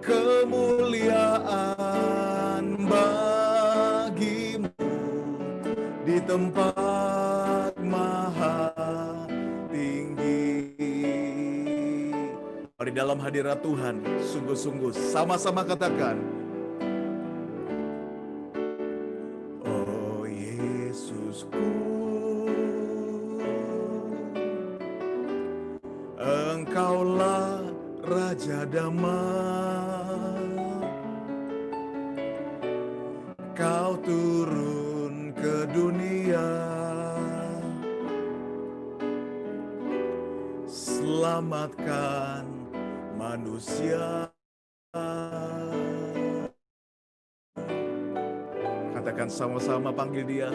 kemuliaan bagimu di tempat maha tinggi. Mari dalam hadirat Tuhan, sungguh-sungguh sama-sama katakan, oh Yesusku, Engkaulah Raja Damai, Kau turun ke dunia, selamatkan manusia. Katakan sama-sama, panggil dia,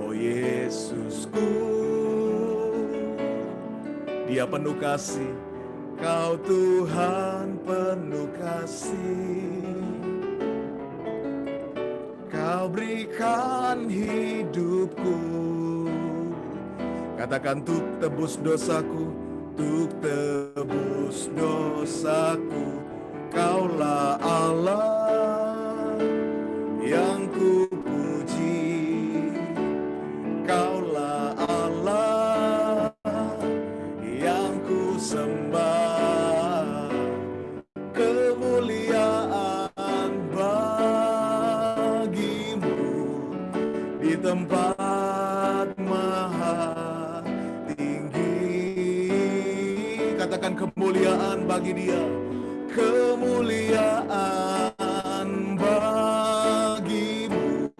oh Yesusku, Dia penuh kasih, Kau Tuhan penuh kasih. Kau berikan hidupku, katakan, untuk tebus dosaku, untuk tebus dosaku. Kaulah Allah yang ku puji, Kaulah Allah yang ku sembah. Kemuliaan bagimu di tempat maha tinggi. Katakan, kemuliaan bagi Dia, kemuliaan bagimu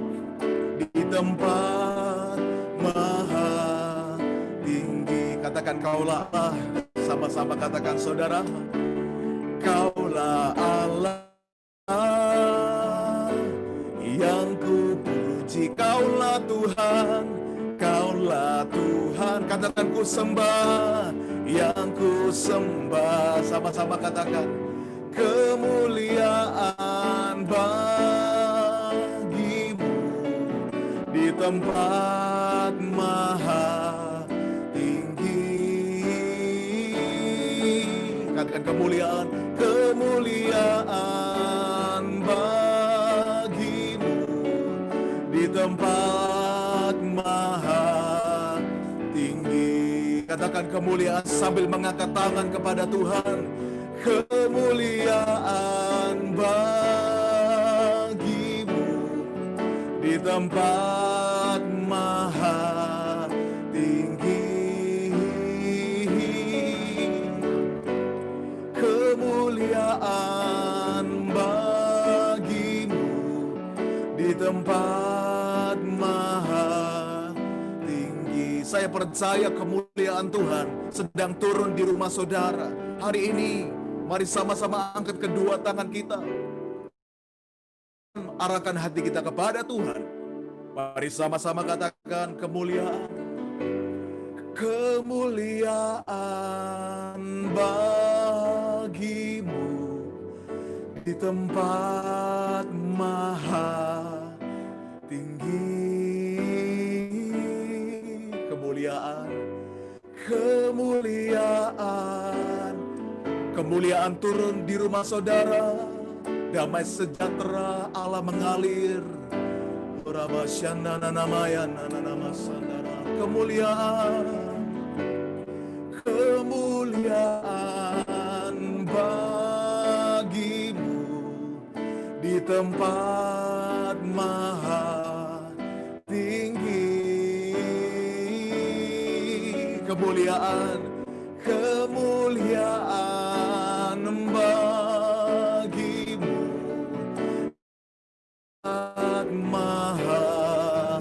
di tempat maha tinggi. Katakan, Kaulah Allah. Sama-sama katakan, saudara, Kaulah Allah yang ku puji, Kaulah Tuhan, Kaulah Tuhan. Katakan, ku sembah, yang ku sembah. Sama-sama katakan, kemuliaan bagimu di tempat maha tinggi. Katakan, kemuliaan, kemuliaan bagimu di tempat maha tinggi. Katakan, kemuliaan sambil mengangkat tangan kepada Tuhan. Kemuliaan bagimu di tempat maha tinggi. Kemuliaan bagimu di tempat maha tinggi. Saya percaya kemuliaan Tuhan sedang turun di rumah saudara hari ini. Mari sama-sama angkat kedua tangan kita, arahkan hati kita kepada Tuhan. Mari sama-sama katakan, kemuliaan, kemuliaan bagimu di tempat maha tinggi. Kemuliaan, kemuliaan, kemuliaan turun di rumah saudara. Damai sejahtera Allah mengalir. Kemuliaan, kemuliaan bagimu di tempat maha tinggi. Kemuliaan, kemuliaan bagimu maha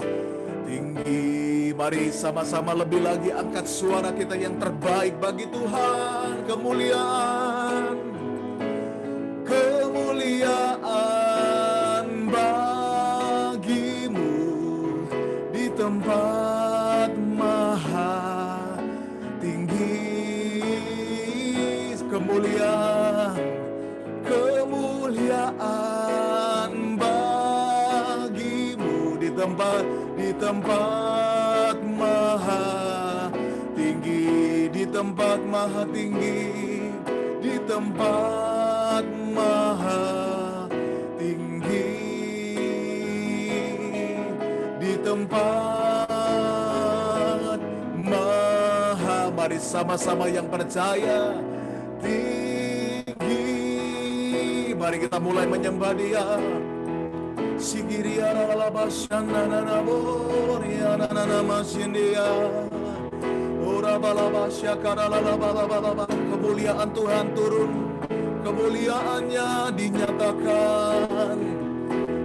tinggi. Mari sama-sama lebih lagi angkat suara kita yang terbaik bagi Tuhan. Kemuliaan, kemuliaan bagimu di tempat maha tinggi. Kemuliaan, kemuliaan bagimu di tempat maha tinggi, di tempat maha tinggi, di tempat maha tinggi di tempat maha. Mari sama-sama yang percaya tinggi. Mari kita mulai menyembah Dia. Sigiria lalabashana nanaboria nanamasindia. Ora balabasya karalabalabala. Kemuliaan Tuhan turun, kemuliaannya dinyatakan.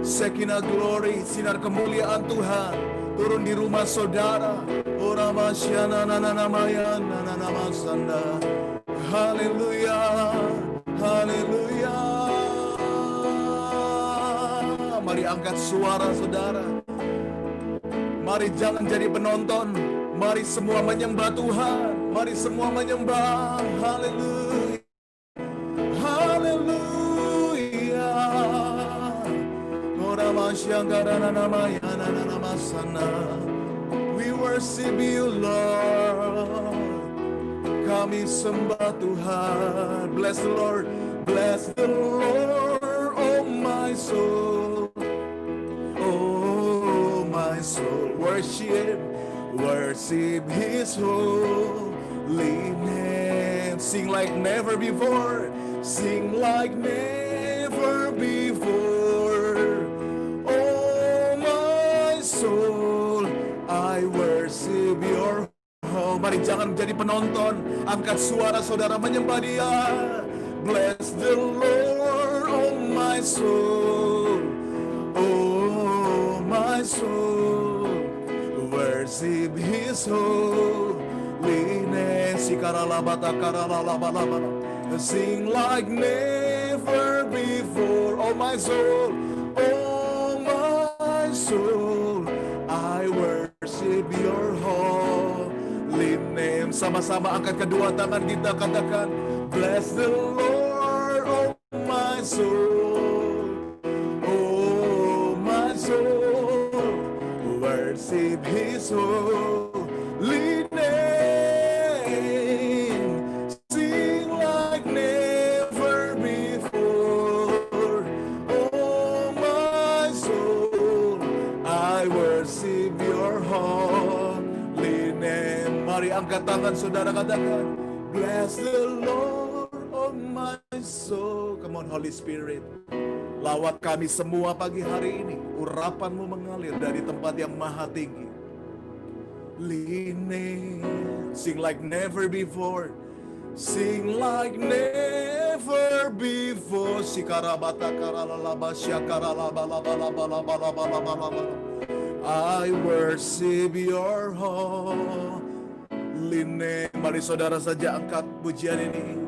Shekinah glory, sinar kemuliaan Tuhan turun di rumah saudara. Ora masyana nananamaya nananamasanda. Haleluya, haleluya. Mari angkat suara saudara. Mari jangan jadi penonton. Mari semua menyembah Tuhan. Mari semua menyembah. Haleluya. Haleluya. Ora masyangara namaya nanamasana. We worship you, Lord. Kami sembah Tuhan. Bless the Lord. Bless the Lord, oh my soul. Oh my soul. Worship His holy name. Sing like never before. Sing like never before. Oh my soul, I worship your holy. Mari jangan menjadi penonton. Angkat suara saudara menyembah Dia. Bless the Lord, oh my soul. Oh my soul, worship His holy name. Sing like never before. Oh my soul, oh my soul, I worship your holy name. Sama-sama angkat kedua tangan kita, katakan, bless the Lord, oh my soul. Oh my soul, worship His holy name. Sing like never before. Oh my soul, I worship your holy name. Mari angkat tangan saudara, katakan, bless the Lord, oh my soul. Come on Holy Spirit. Lawat kami semua pagi hari ini. Urapan-Mu mengalir dari tempat yang maha tinggi. Line, sing like never before. Sing like never before. Sikarabata karalalaba syakaralabalabalabalabalabalabalabalabala. I worship your holy name. Mari saudara saja angkat pujian ini.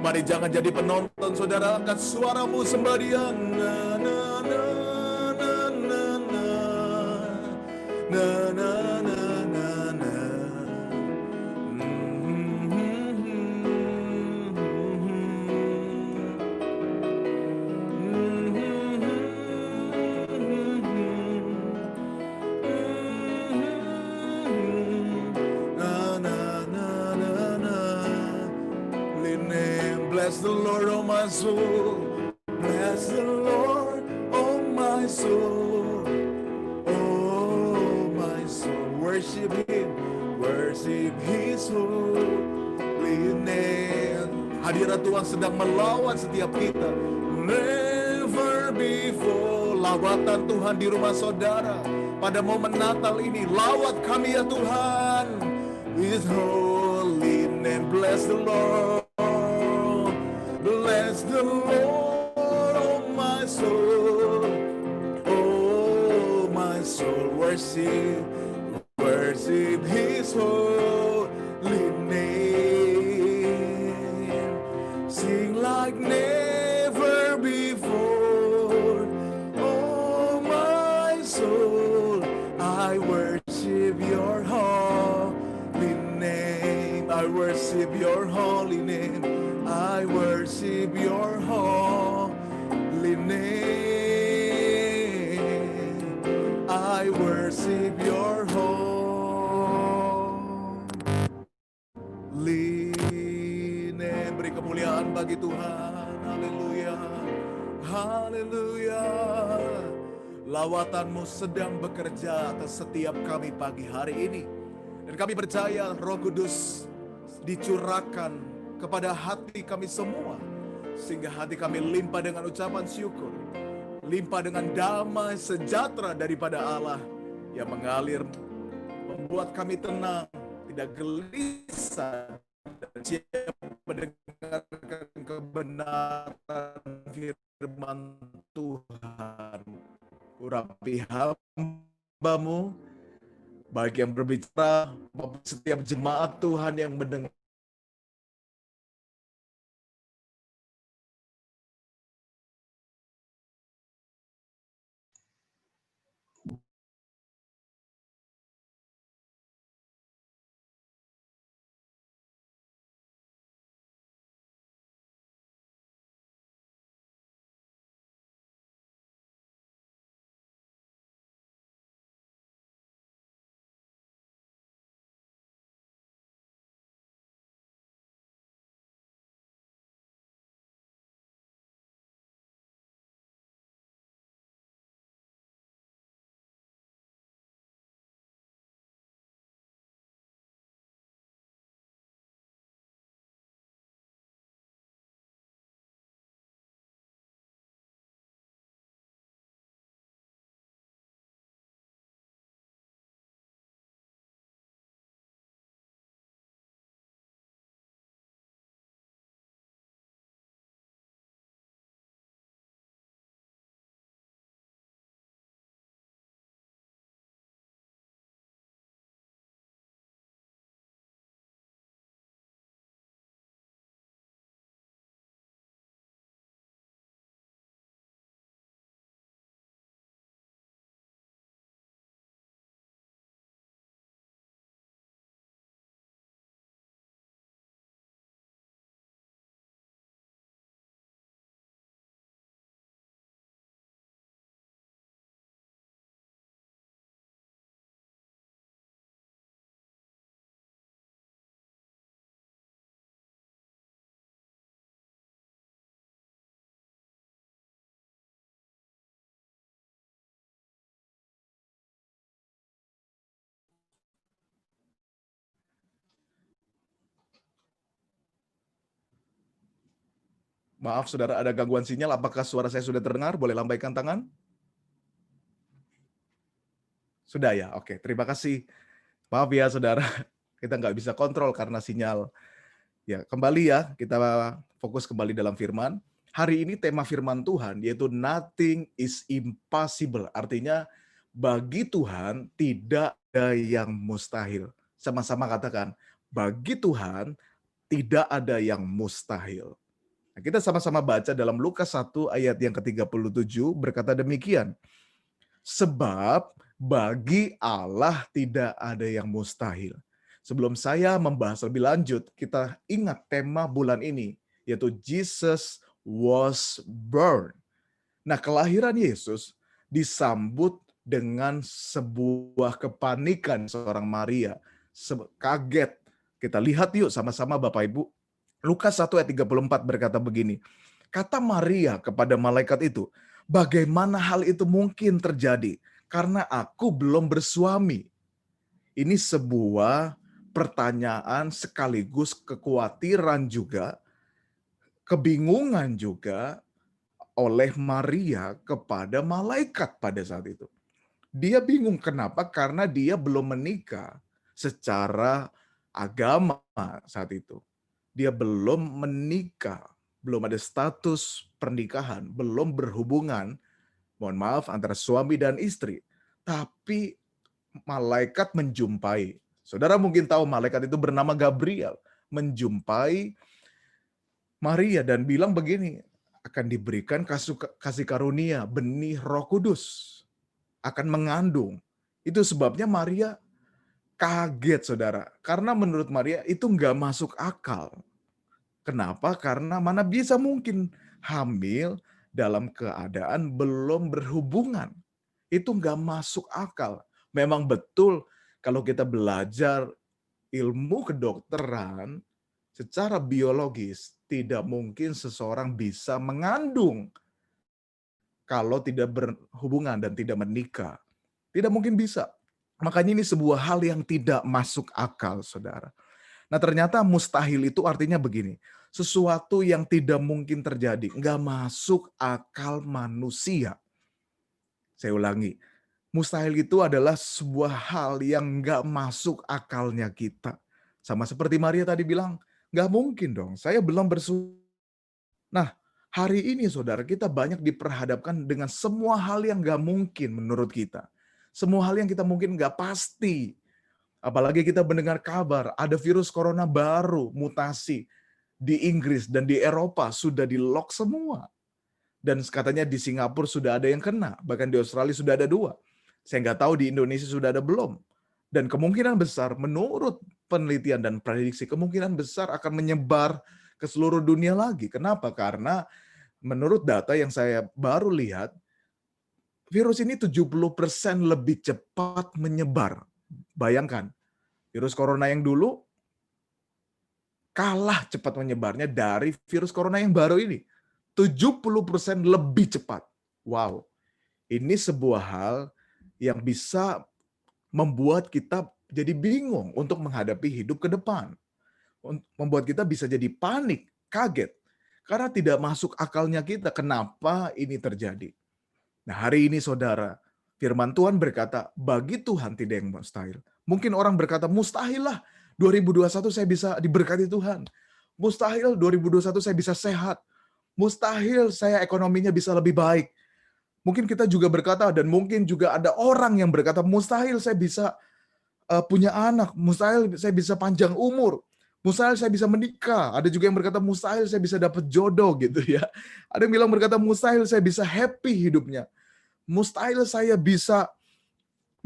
Mari jangan jadi penonton, saudara, angkat suaramu sembah Dia. Na na na na na na na na na na. Bless the Lord, oh my soul. Bless the Lord, oh my soul. Oh my soul. Worship Him. Worship His holy name. Hadirat Tuhan sedang melawat setiap kita. Never before. Lawatan Tuhan di rumah saudara. Pada momen Natal ini, lawat kami ya Tuhan. His holy name. Bless the Lord. Bless the Lord, oh my soul. Oh my soul, worship His holy name. Sing like never before. Oh my I worship your holy name. I worship your holy name. I worship your holy name. I worship your holy name. Beri kemuliaan bagi Tuhan. Haleluya. Haleluya. Lawatan-Mu sedang bekerja atas setiap kami pagi hari ini. Dan kami percaya Roh Kudus dicurahkan kepada hati kami semua. Sehingga hati kami limpah dengan ucapan syukur. Limpah dengan damai sejahtera daripada Allah yang mengalir, membuat kami tenang, tidak gelisah, dan siap mendengarkan kebenaran firman Tuhan. Urapi hamba-Mu, baik yang berbicara maupun setiap jemaat Tuhan yang mendengar. Maaf saudara, ada gangguan sinyal. Apakah suara saya sudah terdengar? Boleh lambaikan tangan? Sudah ya? Oke, terima kasih. Maaf ya saudara, kita nggak bisa kontrol karena sinyal. Ya, kembali ya, kita fokus kembali dalam firman. Hari ini tema firman Tuhan yaitu nothing is impossible. Artinya bagi Tuhan tidak ada yang mustahil. Sama-sama katakan, bagi Tuhan tidak ada yang mustahil. Nah, kita sama-sama baca dalam Lukas 1 ayat yang ke-37 berkata demikian. Sebab bagi Allah tidak ada yang mustahil. Sebelum saya membahas lebih lanjut, kita ingat tema bulan ini, yaitu Jesus was born. Nah, kelahiran Yesus disambut dengan sebuah kepanikan seorang Maria. Kaget. Kita lihat yuk sama-sama Bapak Ibu. Lukas 1 ayat 34 berkata begini. Kata Maria kepada malaikat itu, bagaimana hal itu mungkin terjadi? Karena aku belum bersuami. Ini sebuah pertanyaan sekaligus kekhawatiran juga, kebingungan juga oleh Maria kepada malaikat pada saat itu. Dia bingung kenapa? Karena dia belum menikah secara agama saat itu. Dia belum menikah, belum ada status pernikahan, belum berhubungan, mohon maaf, antara suami dan istri. Tapi malaikat menjumpai. Saudara mungkin tahu malaikat itu bernama Gabriel. Menjumpai Maria dan bilang begini, akan diberikan kasih karunia, benih Roh Kudus. Akan mengandung. Itu sebabnya Maria kaget, saudara. Karena menurut Maria itu nggak masuk akal. Kenapa? Karena mana bisa mungkin hamil dalam keadaan belum berhubungan. Itu nggak masuk akal. Memang betul kalau kita belajar ilmu kedokteran, secara biologis tidak mungkin seseorang bisa mengandung kalau tidak berhubungan dan tidak menikah. Tidak mungkin bisa. Makanya ini sebuah hal yang tidak masuk akal, saudara. Nah ternyata mustahil itu artinya begini, sesuatu yang tidak mungkin terjadi, nggak masuk akal manusia. Saya ulangi, mustahil itu adalah sebuah hal yang nggak masuk akalnya kita. Sama seperti Maria tadi bilang, nggak mungkin dong, saya belum bersuci. Nah, hari ini saudara kita banyak diperhadapkan dengan semua hal yang nggak mungkin menurut kita. Semua hal yang kita mungkin nggak pasti. Apalagi kita mendengar kabar ada virus corona baru mutasi di Inggris dan di Eropa sudah di-lock semua. Dan katanya di Singapura sudah ada yang kena, bahkan di Australia sudah ada 2. Saya nggak tahu di Indonesia sudah ada belum. Dan kemungkinan besar menurut penelitian dan prediksi kemungkinan besar akan menyebar ke seluruh dunia lagi. Kenapa? Karena menurut data yang saya baru lihat, virus ini 70% lebih cepat menyebar. Bayangkan, virus corona yang dulu kalah cepat menyebarnya dari virus corona yang baru ini. 70% lebih cepat. Wow, ini sebuah hal yang bisa membuat kita jadi bingung untuk menghadapi hidup ke depan. Membuat kita bisa jadi panik, kaget. Karena tidak masuk akalnya kita kenapa ini terjadi. Nah hari ini saudara, firman Tuhan berkata, bagi Tuhan tidak yang mustahil. Mungkin orang berkata, mustahil lah 2021 saya bisa diberkati Tuhan. Mustahil 2021 saya bisa sehat. Mustahil saya ekonominya bisa lebih baik. Mungkin kita juga berkata, dan mungkin juga ada orang yang berkata, mustahil saya bisa punya anak. Mustahil saya bisa panjang umur. Mustahil saya bisa menikah. Ada juga yang berkata, mustahil saya bisa dapat jodoh gitu ya. Ada yang bilang berkata, mustahil saya bisa happy hidupnya. Mustahil saya bisa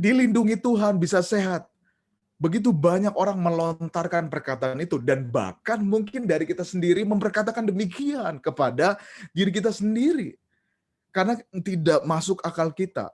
dilindungi Tuhan, bisa sehat. Begitu banyak orang melontarkan perkataan itu dan bahkan mungkin dari kita sendiri memperkatakan demikian kepada diri kita sendiri. Karena tidak masuk akal kita.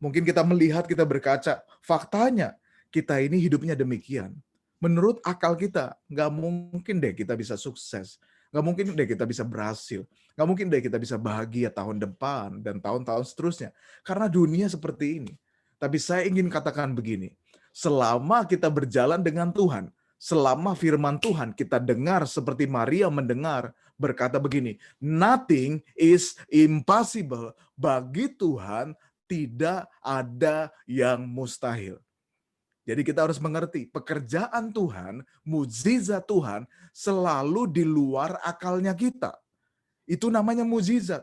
Mungkin kita melihat, kita berkaca, faktanya kita ini hidupnya demikian. Menurut akal kita, nggak mungkin deh kita bisa sukses. Nggak mungkin deh kita bisa berhasil. Nggak mungkin deh kita bisa bahagia tahun depan dan tahun-tahun seterusnya. Karena dunia seperti ini. Tapi saya ingin katakan begini, selama kita berjalan dengan Tuhan, selama firman Tuhan kita dengar seperti Maria mendengar, berkata begini, nothing is impossible. Bagi Tuhan tidak ada yang mustahil. Jadi kita harus mengerti, pekerjaan Tuhan, mukjizat Tuhan selalu di luar akalnya kita. Itu namanya mukjizat.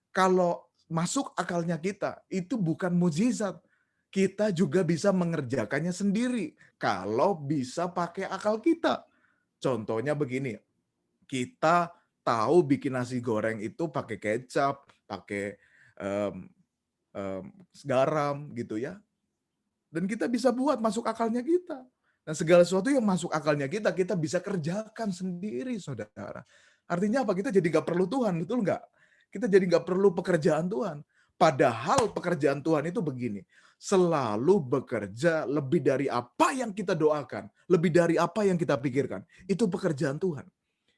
Kalau masuk akalnya kita, itu bukan mukjizat. Kita juga bisa mengerjakannya sendiri kalau bisa pakai akal kita. Contohnya begini, kita tahu bikin nasi goreng itu pakai kecap, pakai um, garam gitu ya. Dan kita bisa buat masuk akalnya kita. Dan segala sesuatu yang masuk akalnya kita, kita bisa kerjakan sendiri, saudara. Artinya apa? Kita jadi nggak perlu Tuhan, betul nggak? Kita jadi nggak perlu pekerjaan Tuhan. Padahal pekerjaan Tuhan itu begini, selalu bekerja lebih dari apa yang kita doakan, lebih dari apa yang kita pikirkan. Itu pekerjaan Tuhan.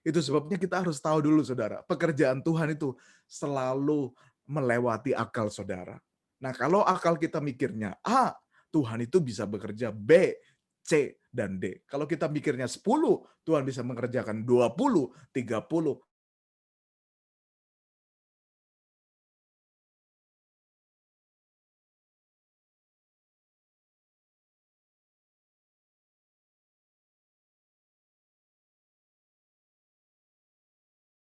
Itu sebabnya kita harus tahu dulu, saudara, pekerjaan Tuhan itu selalu melewati akal saudara. Nah, kalau akal kita mikirnya A, Tuhan itu bisa bekerja B, C, dan D. Kalau kita mikirnya 10, Tuhan bisa mengerjakan 20, 30,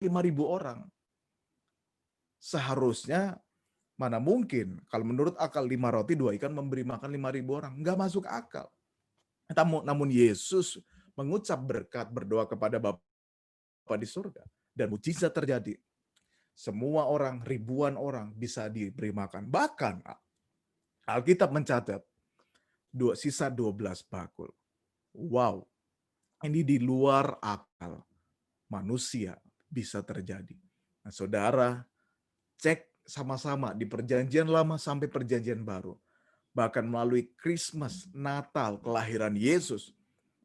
5.000 orang. Seharusnya mana mungkin kalau menurut akal 5 roti 2 ikan memberi makan 5.000 orang. Nggak masuk akal. Namun Yesus mengucap berkat, berdoa kepada Bapa di surga. Dan mujizat terjadi. Semua orang, ribuan orang bisa diberi makan. Bahkan Alkitab mencatat sisa 12 bakul. Wow, ini di luar akal manusia bisa terjadi. Nah, saudara, cek sama-sama di perjanjian lama sampai perjanjian baru. Bahkan melalui Christmas, Natal, kelahiran Yesus,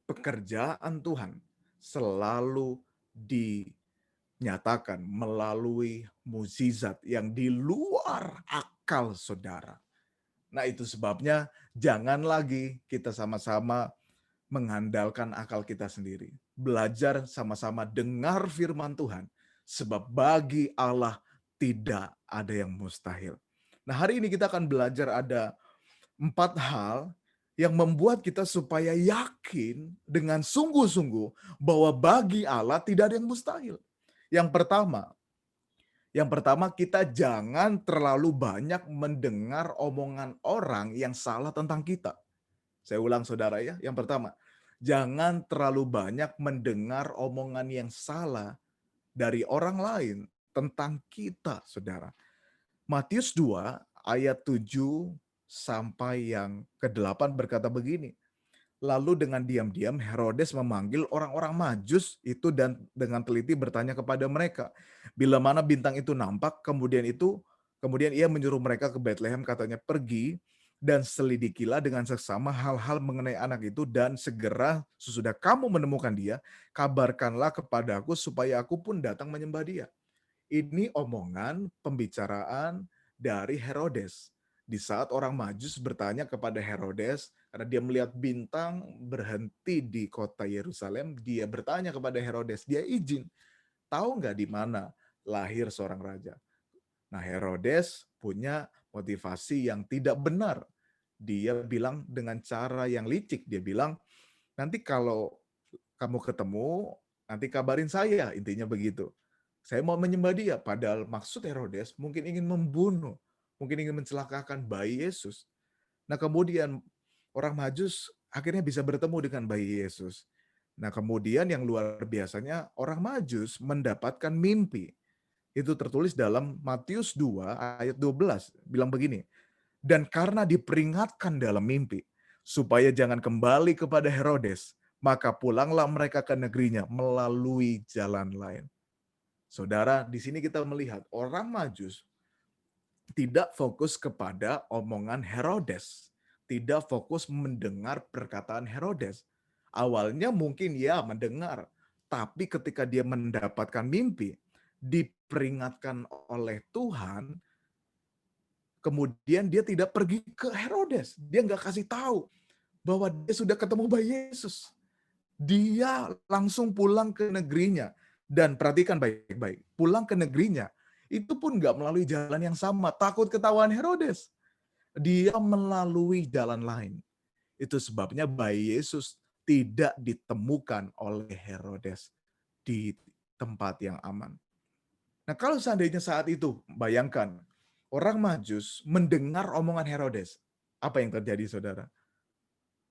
pekerjaan Tuhan selalu dinyatakan melalui mukjizat yang di luar akal saudara. Nah, itu sebabnya jangan lagi kita sama-sama mengandalkan akal kita sendiri. Belajar sama-sama dengar firman Tuhan. Sebab bagi Allah tidak ada yang mustahil. Nah, hari ini kita akan belajar ada 4 hal yang membuat kita supaya yakin dengan sungguh-sungguh bahwa bagi Allah tidak ada yang mustahil. Yang pertama, kita jangan terlalu banyak mendengar omongan orang yang salah tentang kita. Saya ulang saudara ya, yang pertama, jangan terlalu banyak mendengar omongan yang salah dari orang lain tentang kita, saudara. Matius 2 ayat 7 sampai yang ke-8 berkata begini. Lalu dengan diam-diam Herodes memanggil orang-orang Majus itu dan dengan teliti bertanya kepada mereka. Bila mana bintang itu nampak, kemudian ia menyuruh mereka ke Betlehem, katanya, pergi dan selidikilah dengan seksama hal-hal mengenai anak itu, dan segera sesudah kamu menemukan dia, kabarkanlah kepadaku supaya aku pun datang menyembah dia. Ini omongan pembicaraan dari Herodes. Di saat orang Majus bertanya kepada Herodes, karena dia melihat bintang berhenti di kota Yerusalem, dia bertanya kepada Herodes, dia izin. Tahu nggak di mana lahir seorang raja? Nah, Herodes punya motivasi yang tidak benar. Dia bilang dengan cara yang licik, dia bilang, nanti kalau kamu ketemu, nanti kabarin saya, intinya begitu. Saya mau menyembah dia, padahal maksud Herodes mungkin ingin membunuh, mungkin ingin mencelakakan bayi Yesus. Nah, kemudian orang Majus akhirnya bisa bertemu dengan bayi Yesus. Nah, kemudian yang luar biasanya orang Majus mendapatkan mimpi. Itu tertulis dalam Matius 2 ayat 12, bilang begini, dan karena diperingatkan dalam mimpi, supaya jangan kembali kepada Herodes, maka pulanglah mereka ke negerinya melalui jalan lain. Saudara, di sini kita melihat orang Majus tidak fokus kepada omongan Herodes, tidak fokus mendengar perkataan Herodes. Awalnya mungkin ya mendengar, tapi ketika dia mendapatkan mimpi, diperingatkan oleh Tuhan, kemudian dia tidak pergi ke Herodes. Dia nggak kasih tahu bahwa dia sudah ketemu bayi Yesus. Dia langsung pulang ke negerinya. Dan perhatikan baik-baik, pulang ke negerinya, itu pun nggak melalui jalan yang sama. Takut ketahuan Herodes. Dia melalui jalan lain. Itu sebabnya bayi Yesus tidak ditemukan oleh Herodes di tempat yang aman. Nah, kalau seandainya saat itu, bayangkan, orang Majus mendengar omongan Herodes. Apa yang terjadi, saudara?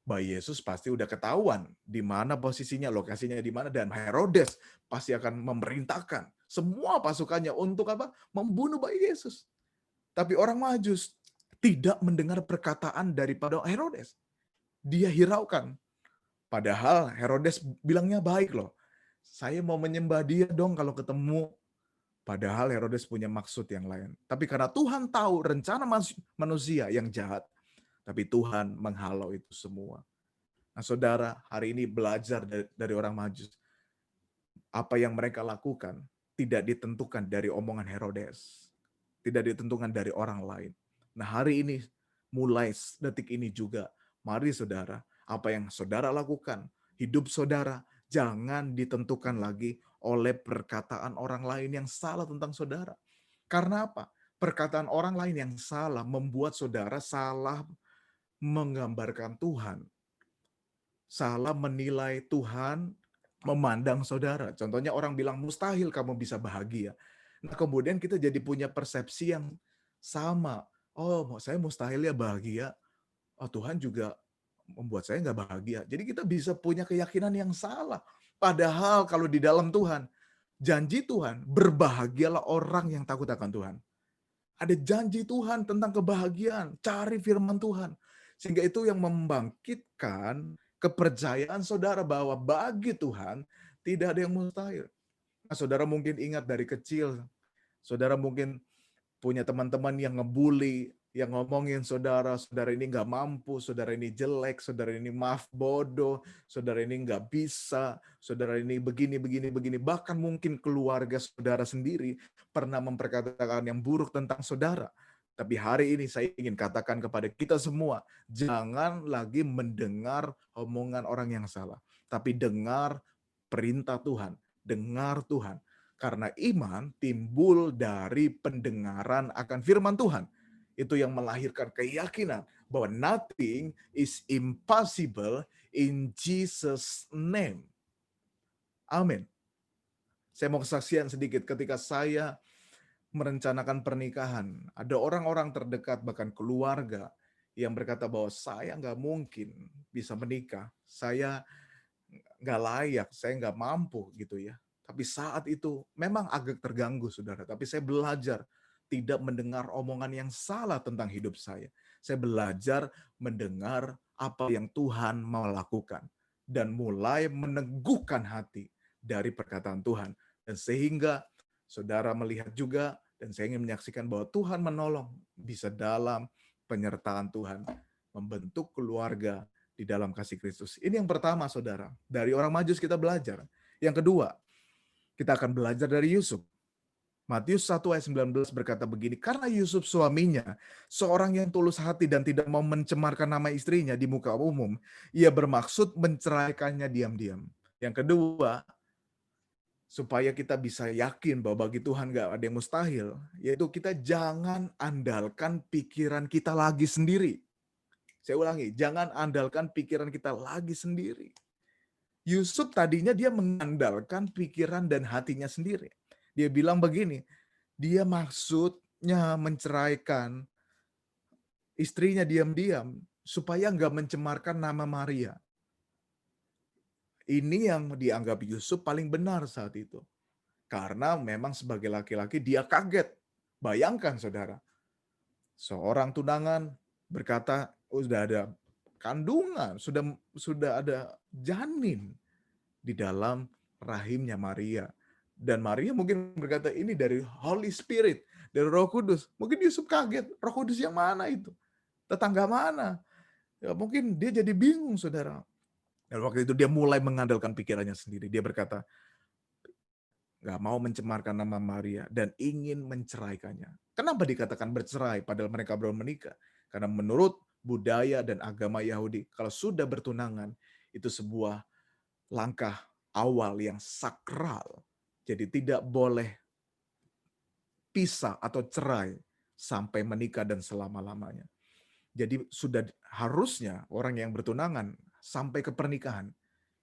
Bayi Yesus pasti udah ketahuan di mana posisinya, lokasinya di mana, dan Herodes pasti akan memerintahkan semua pasukannya untuk apa? Membunuh bayi Yesus. Tapi orang Majus tidak mendengar perkataan daripada Herodes. Dia hiraukan. Padahal Herodes bilangnya baik loh. Saya mau menyembah dia dong kalau ketemu. Padahal Herodes punya maksud yang lain. Tapi karena Tuhan tahu rencana manusia yang jahat, tapi Tuhan menghalau itu semua. Nah, saudara, hari ini belajar dari orang Majus. Apa yang mereka lakukan tidak ditentukan dari omongan Herodes. Tidak ditentukan dari orang lain. Nah, hari ini, mulai detik ini juga, mari saudara, apa yang saudara lakukan, hidup saudara, jangan ditentukan lagi oleh perkataan orang lain yang salah tentang saudara. Karena apa? Perkataan orang lain yang salah membuat saudara salah menggambarkan Tuhan, salah menilai Tuhan, memandang saudara. Contohnya orang bilang mustahil kamu bisa bahagia. Nah, kemudian kita jadi punya persepsi yang sama. Oh, saya mustahil ya bahagia. Oh, Tuhan juga membuat saya nggak bahagia. Jadi kita bisa punya keyakinan yang salah. Padahal kalau di dalam Tuhan, janji Tuhan, berbahagialah orang yang takut akan Tuhan. Ada janji Tuhan tentang kebahagiaan. Cari firman Tuhan. Sehingga itu yang membangkitkan kepercayaan saudara bahwa bagi Tuhan tidak ada yang mustahil. Nah, saudara mungkin ingat dari kecil, saudara mungkin punya teman-teman yang ngebully, yang ngomongin saudara, saudara ini nggak mampu, saudara ini jelek, saudara ini maaf bodoh, saudara ini nggak bisa, saudara ini begini, begini, begini. Bahkan mungkin keluarga saudara sendiri pernah memperkatakan yang buruk tentang saudara. Tapi hari ini saya ingin katakan kepada kita semua, jangan lagi mendengar omongan orang yang salah. Tapi dengar perintah Tuhan, dengar Tuhan. Karena iman timbul dari pendengaran akan firman Tuhan. Itu yang melahirkan keyakinan bahwa nothing is impossible in Jesus' name. Amin. Saya mau kesaksian sedikit ketika saya merencanakan pernikahan. Ada orang-orang terdekat, bahkan keluarga, yang berkata bahwa saya nggak mungkin bisa menikah. Saya nggak layak, saya nggak mampu gitu ya. Tapi saat itu memang agak terganggu, saudara. Tapi saya belajar tidak mendengar omongan yang salah tentang hidup saya. Saya belajar mendengar apa yang Tuhan mau lakukan. Dan mulai meneguhkan hati dari perkataan Tuhan. Dan sehingga saudara melihat juga, dan saya ingin menyaksikan bahwa Tuhan menolong bisa dalam penyertaan Tuhan. Membentuk keluarga di dalam kasih Kristus. Ini yang pertama, saudara. Dari orang Majus kita belajar. Yang kedua, kita akan belajar dari Yusuf. Matius 1 ayat 19 berkata begini, karena Yusuf suaminya, seorang yang tulus hati dan tidak mau mencemarkan nama istrinya di muka umum, ia bermaksud menceraikannya diam-diam. Yang kedua, supaya kita bisa yakin bahwa bagi Tuhan gak ada yang mustahil, yaitu kita jangan andalkan pikiran kita lagi sendiri. Saya ulangi, jangan andalkan pikiran kita lagi sendiri. Yusuf tadinya dia mengandalkan pikiran dan hatinya sendiri. Dia bilang begini, dia maksudnya menceraikan istrinya diam-diam supaya nggak mencemarkan nama Maria. Ini yang dianggap Yusuf paling benar saat itu. Karena memang sebagai laki-laki dia kaget. Bayangkan saudara, seorang tunangan berkata, oh, sudah ada kandungan, sudah ada janin di dalam rahimnya Maria. Dan Maria mungkin berkata, ini dari Holy Spirit, dari Roh Kudus. Mungkin Yusuf kaget, Roh Kudus yang mana itu? Tetangga mana? Ya, mungkin dia jadi bingung, saudara. Dan waktu itu dia mulai mengandalkan pikirannya sendiri. Dia berkata, nggak mau mencemarkan nama Maria dan ingin menceraikannya. Kenapa dikatakan bercerai padahal mereka belum menikah? Karena menurut budaya dan agama Yahudi, kalau sudah bertunangan, itu sebuah langkah awal yang sakral. Jadi tidak boleh pisah atau cerai sampai menikah dan selama-lamanya. Jadi sudah harusnya orang yang bertunangan sampai ke pernikahan,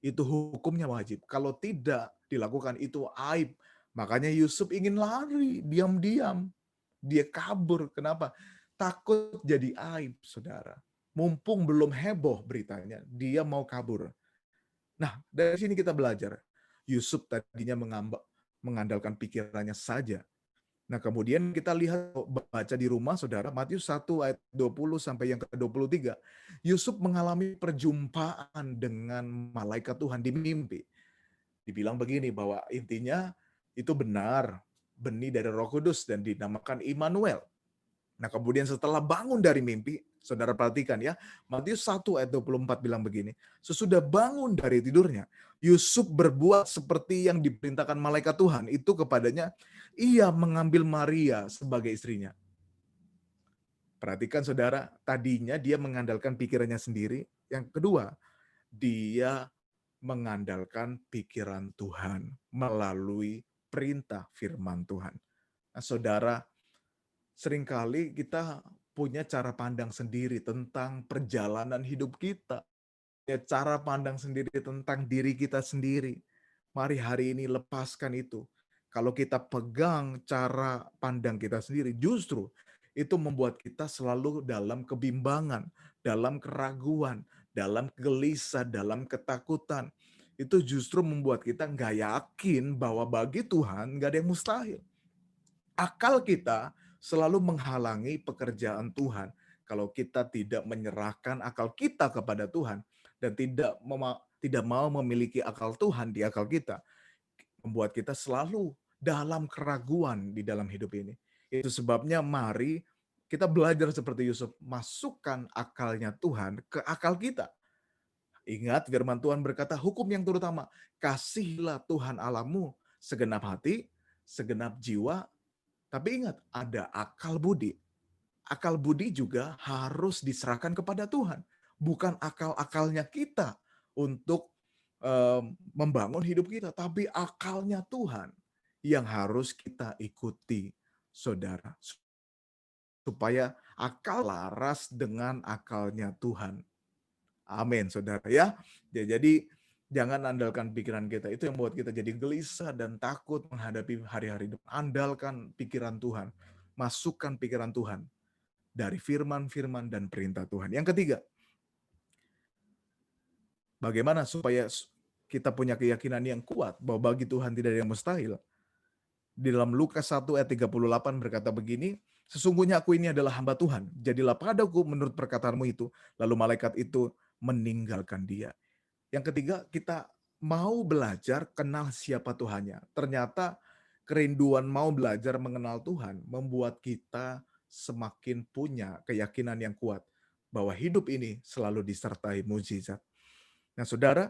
itu hukumnya wajib. Kalau tidak dilakukan itu aib. Makanya Yusuf ingin lari, diam-diam. Dia kabur. Kenapa? Takut jadi aib, saudara. Mumpung belum heboh beritanya, dia mau kabur. Nah, dari sini kita belajar. Yusuf tadinya mengandalkan pikirannya saja. Nah, kemudian kita lihat, baca di rumah, saudara, Matius 1 ayat 20 sampai yang ke-23. Yusuf mengalami perjumpaan dengan malaikat Tuhan di mimpi. Dibilang begini, bahwa intinya itu benar, benih dari Roh Kudus dan dinamakan Immanuel. Nah, kemudian setelah bangun dari mimpi, saudara perhatikan ya, Matius 1 ayat 24 bilang begini, sesudah bangun dari tidurnya, Yusuf berbuat seperti yang diperintahkan malaikat Tuhan itu kepadanya, ia mengambil Maria sebagai istrinya. Perhatikan saudara, tadinya dia mengandalkan pikirannya sendiri. Yang kedua, dia mengandalkan pikiran Tuhan melalui perintah firman Tuhan. Nah, saudara, seringkali kita punya cara pandang sendiri tentang perjalanan hidup kita. Ya, cara pandang sendiri tentang diri kita sendiri. Mari hari ini lepaskan itu. Kalau kita pegang cara pandang kita sendiri, justru itu membuat kita selalu dalam kebimbangan, dalam keraguan, dalam gelisah, dalam ketakutan. Itu justru membuat kita nggak yakin bahwa bagi Tuhan nggak ada yang mustahil. Akal kita selalu menghalangi pekerjaan Tuhan Kalau kita tidak menyerahkan akal kita kepada Tuhan dan tidak mau memiliki akal Tuhan di akal kita, membuat kita selalu dalam keraguan di dalam hidup ini. Itu sebabnya mari kita belajar seperti Yusuf, masukkan akalnya Tuhan ke akal kita. Ingat firman Tuhan berkata, hukum yang terutama, kasihilah Tuhan Allahmu segenap hati, segenap jiwa, tapi ingat, ada akal budi. Akal budi juga harus diserahkan kepada Tuhan. Bukan akal-akalnya kita untuk membangun hidup kita, tapi akalnya Tuhan yang harus kita ikuti, saudara. Supaya akal laras dengan akalnya Tuhan. Amin, saudara ya. Jadi jangan andalkan pikiran kita. Itu yang membuat kita jadi gelisah dan takut menghadapi hari-hari depan. Andalkan pikiran Tuhan. Masukkan pikiran Tuhan dari firman-firman dan perintah Tuhan. Yang ketiga, bagaimana supaya kita punya keyakinan yang kuat bahwa bagi Tuhan tidak ada yang mustahil. Di dalam Lukas 1 ayat 38 berkata begini, sesungguhnya aku ini adalah hamba Tuhan. Jadilah padaku menurut perkataanmu itu. Lalu malaikat itu meninggalkan dia. Yang ketiga, kita mau belajar kenal siapa Tuhannya. Ternyata kerinduan mau belajar mengenal Tuhan membuat kita semakin punya keyakinan yang kuat bahwa hidup ini selalu disertai mujizat. Nah, saudara,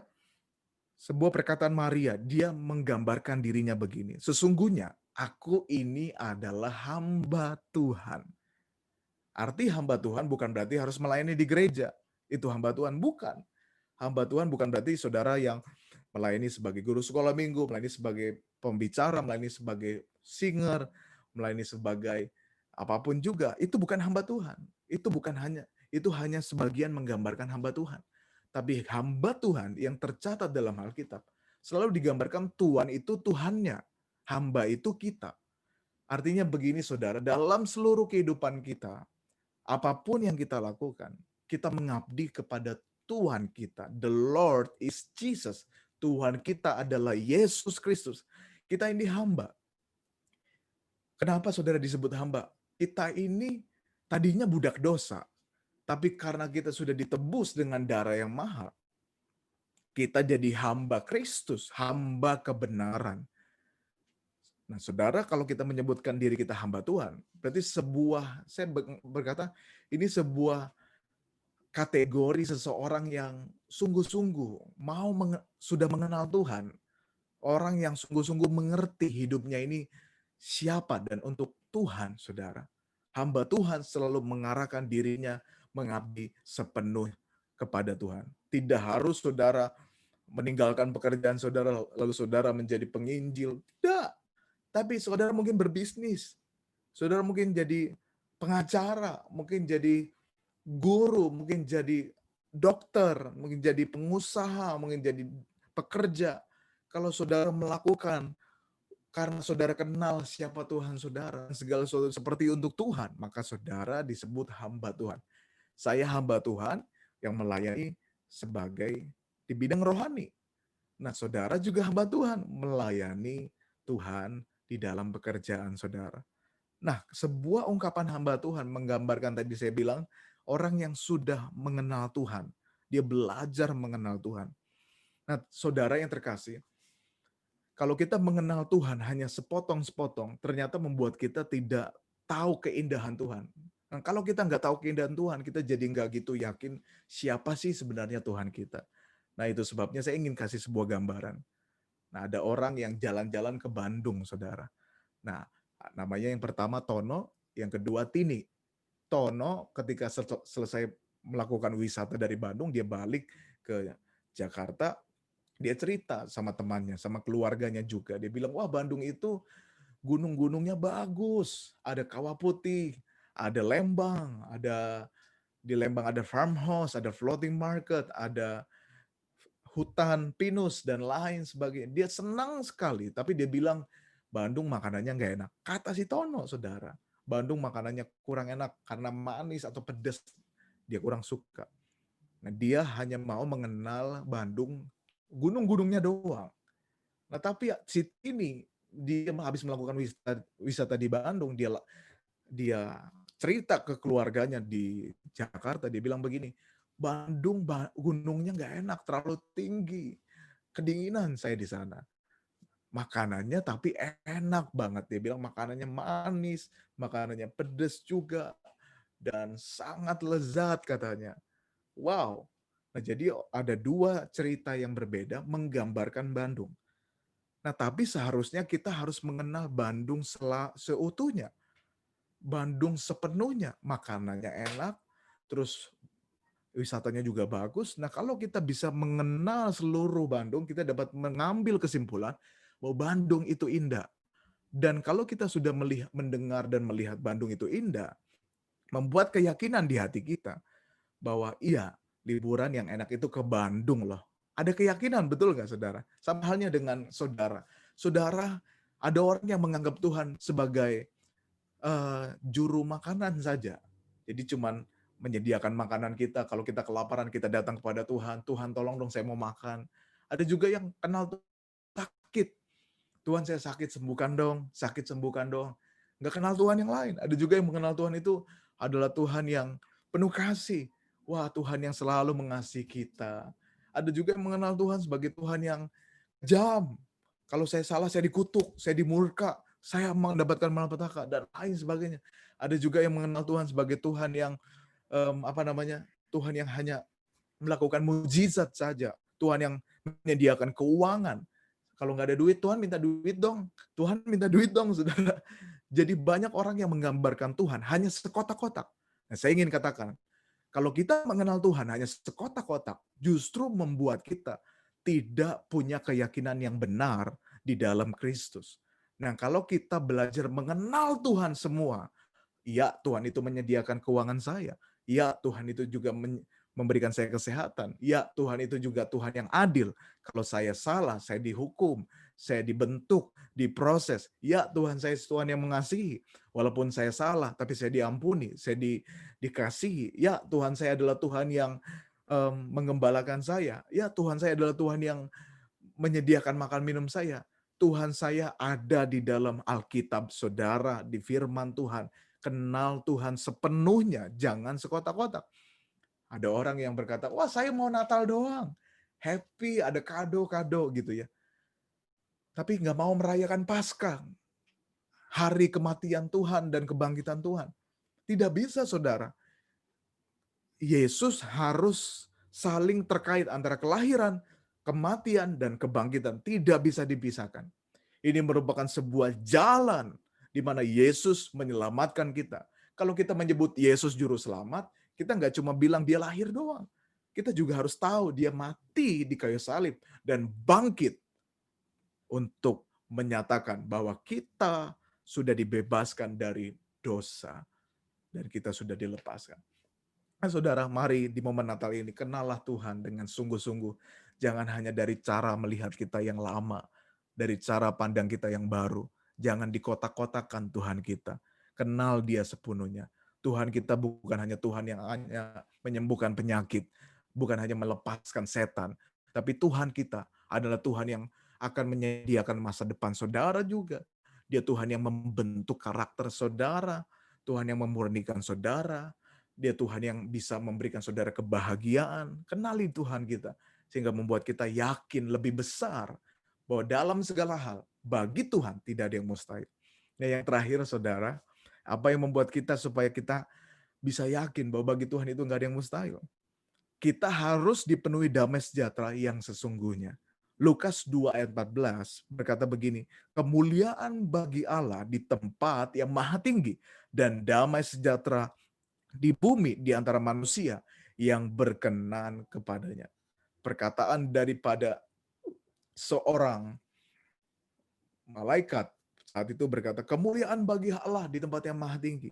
sebuah perkataan Maria, dia menggambarkan dirinya begini. Sesungguhnya aku ini adalah hamba Tuhan. Arti hamba Tuhan bukan berarti harus melayani di gereja. Itu hamba Tuhan, bukan. Hamba Tuhan bukan berarti saudara yang melayani sebagai guru sekolah minggu, melayani sebagai pembicara, melayani sebagai singer, melayani sebagai apapun juga. Itu bukan hamba Tuhan. Itu hanya sebagian menggambarkan hamba Tuhan. Tapi hamba Tuhan yang tercatat dalam Alkitab selalu digambarkan Tuhan itu Tuhannya, hamba itu kita. Artinya begini saudara, dalam seluruh kehidupan kita, apapun yang kita lakukan, kita mengabdi kepada Tuhan kita. The Lord is Jesus. Tuhan kita adalah Yesus Kristus. Kita ini hamba. Kenapa saudara disebut hamba? Kita ini tadinya budak dosa. Tapi karena kita sudah ditebus dengan darah yang mahal, kita jadi hamba Kristus, hamba kebenaran. Nah, saudara, kalau kita menyebutkan diri kita hamba Tuhan, berarti saya berkata, ini sebuah kategori seseorang yang sungguh-sungguh sudah mengenal Tuhan. Orang yang sungguh-sungguh mengerti hidupnya ini siapa dan untuk Tuhan, saudara. Hamba Tuhan selalu mengarahkan dirinya mengabdi sepenuh kepada Tuhan. Tidak harus saudara meninggalkan pekerjaan saudara, lalu saudara menjadi penginjil. Tidak. Tapi saudara mungkin berbisnis. Saudara mungkin jadi pengacara, mungkin jadi guru, mungkin jadi dokter, mungkin jadi pengusaha, mungkin jadi pekerja. Kalau saudara melakukan karena saudara kenal siapa Tuhan saudara, segala sesuatu seperti untuk Tuhan, maka saudara disebut hamba Tuhan. Saya hamba Tuhan yang melayani sebagai di bidang rohani. Nah, saudara juga hamba Tuhan, melayani Tuhan di dalam pekerjaan saudara. Nah, sebuah ungkapan hamba Tuhan menggambarkan tadi saya bilang, orang yang sudah mengenal Tuhan. Dia belajar mengenal Tuhan. Nah, saudara yang terkasih, kalau kita mengenal Tuhan hanya sepotong-sepotong, ternyata membuat kita tidak tahu keindahan Tuhan. Nah, kalau kita nggak tahu keindahan Tuhan, kita jadi nggak gitu yakin siapa sih sebenarnya Tuhan kita. Nah, itu sebabnya saya ingin kasih sebuah gambaran. Nah, ada orang yang jalan-jalan ke Bandung, saudara. Nah, namanya yang pertama Tono, yang kedua Tini. Tono ketika selesai melakukan wisata dari Bandung, dia balik ke Jakarta, dia cerita sama temannya, sama keluarganya juga. Dia bilang, wah Bandung itu gunung-gunungnya bagus, ada Kawah Putih, ada Lembang, di Lembang ada farmhouse, ada floating market, ada hutan pinus dan lain sebagainya. Dia senang sekali, tapi dia bilang Bandung makanannya nggak enak. Kata si Tono, saudara, Bandung makanannya kurang enak karena manis atau pedas. Dia kurang suka. Nah, dia hanya mau mengenal Bandung, gunung-gunungnya doang. Nah, tapi si ini dia habis melakukan wisata di Bandung, dia cerita ke keluarganya di Jakarta, dia bilang begini, Bandung gunungnya nggak enak, terlalu tinggi, kedinginan saya di sana. Makanannya tapi enak banget, dia bilang makanannya manis, makanannya pedas juga, dan sangat lezat katanya. Wow. Nah, jadi ada dua cerita yang berbeda menggambarkan Bandung. Nah, tapi seharusnya kita harus mengenal Bandung seutuhnya. Bandung sepenuhnya. Makanannya enak, terus wisatanya juga bagus. Nah, kalau kita bisa mengenal seluruh Bandung, kita dapat mengambil kesimpulan bahwa Bandung itu indah. Dan kalau kita sudah mendengar dan melihat Bandung itu indah, membuat keyakinan di hati kita bahwa iya, liburan yang enak itu ke Bandung loh. Ada keyakinan, betul nggak saudara? Sama halnya dengan saudara. Saudara, ada orang yang menganggap Tuhan sebagai juru makanan saja. Jadi cuman menyediakan makanan kita, kalau kita kelaparan kita datang kepada Tuhan, Tuhan tolong dong saya mau makan. Ada juga yang kenal sakit, Tuhan saya sakit sembuhkan dong, sakit sembuhkan dong. Nggak kenal Tuhan yang lain. Ada juga yang mengenal Tuhan itu adalah Tuhan yang penuh kasih. Wah, Tuhan yang selalu mengasihi kita. Ada juga yang mengenal Tuhan sebagai Tuhan yang kejam. Kalau saya salah, saya dikutuk, saya dimurka, saya mendapatkan malapetaka, dan lain sebagainya. Ada juga yang mengenal Tuhan sebagai Tuhan yang Tuhan yang hanya melakukan mujizat saja. Tuhan yang menyediakan keuangan. Kalau nggak ada duit, Tuhan minta duit dong. Tuhan minta duit dong, saudara. Jadi banyak orang yang menggambarkan Tuhan hanya sekotak-kotak. Nah, saya ingin katakan, kalau kita mengenal Tuhan hanya sekotak-kotak, justru membuat kita tidak punya keyakinan yang benar di dalam Kristus. Nah, kalau kita belajar mengenal Tuhan semua, ya Tuhan itu menyediakan keuangan saya. Ya Tuhan itu juga memberikan saya kesehatan. Ya Tuhan itu juga Tuhan yang adil. Kalau saya salah, saya dihukum, saya dibentuk, diproses. Ya Tuhan saya Tuhan yang mengasihi. Walaupun saya salah, tapi saya diampuni, saya dikasihi. Ya Tuhan saya adalah Tuhan yang mengembalakan saya. Ya Tuhan saya adalah Tuhan yang menyediakan makan minum saya. Tuhan saya ada di dalam Alkitab, saudara, di firman Tuhan. Kenal Tuhan sepenuhnya, jangan sekotak-kotak. Ada orang yang berkata, wah saya mau Natal doang. Happy, ada kado-kado gitu ya. Tapi nggak mau merayakan Paskah, hari kematian Tuhan dan kebangkitan Tuhan. Tidak bisa, saudara. Yesus harus saling terkait antara kelahiran, kematian, dan kebangkitan. Tidak bisa dipisahkan. Ini merupakan sebuah jalan di mana Yesus menyelamatkan kita. Kalau kita menyebut Yesus juru selamat, kita nggak cuma bilang dia lahir doang. Kita juga harus tahu dia mati di kayu salib dan bangkit untuk menyatakan bahwa kita sudah dibebaskan dari dosa dan kita sudah dilepaskan. Nah, saudara, mari di momen Natal ini kenallah Tuhan dengan sungguh-sungguh. Jangan hanya dari cara melihat kita yang lama, dari cara pandang kita yang baru. Jangan dikotak-kotakan Tuhan kita. Kenal dia sepenuhnya. Tuhan kita bukan hanya Tuhan yang hanya menyembuhkan penyakit, bukan hanya melepaskan setan, tapi Tuhan kita adalah Tuhan yang akan menyediakan masa depan saudara juga. Dia Tuhan yang membentuk karakter saudara, Tuhan yang memurnikan saudara, dia Tuhan yang bisa memberikan saudara kebahagiaan. Kenali Tuhan kita. Sehingga membuat kita yakin lebih besar bahwa dalam segala hal, bagi Tuhan tidak ada yang mustahil. Nah, yang terakhir, saudara, apa yang membuat kita supaya kita bisa yakin bahwa bagi Tuhan itu nggak ada yang mustahil? Kita harus dipenuhi damai sejahtera yang sesungguhnya. Lukas 2 ayat 14 berkata begini, kemuliaan bagi Allah di tempat yang maha tinggi dan damai sejahtera di bumi di antara manusia yang berkenan kepadanya. Perkataan daripada seorang malaikat saat itu berkata, kemuliaan bagi Allah di tempat yang maha tinggi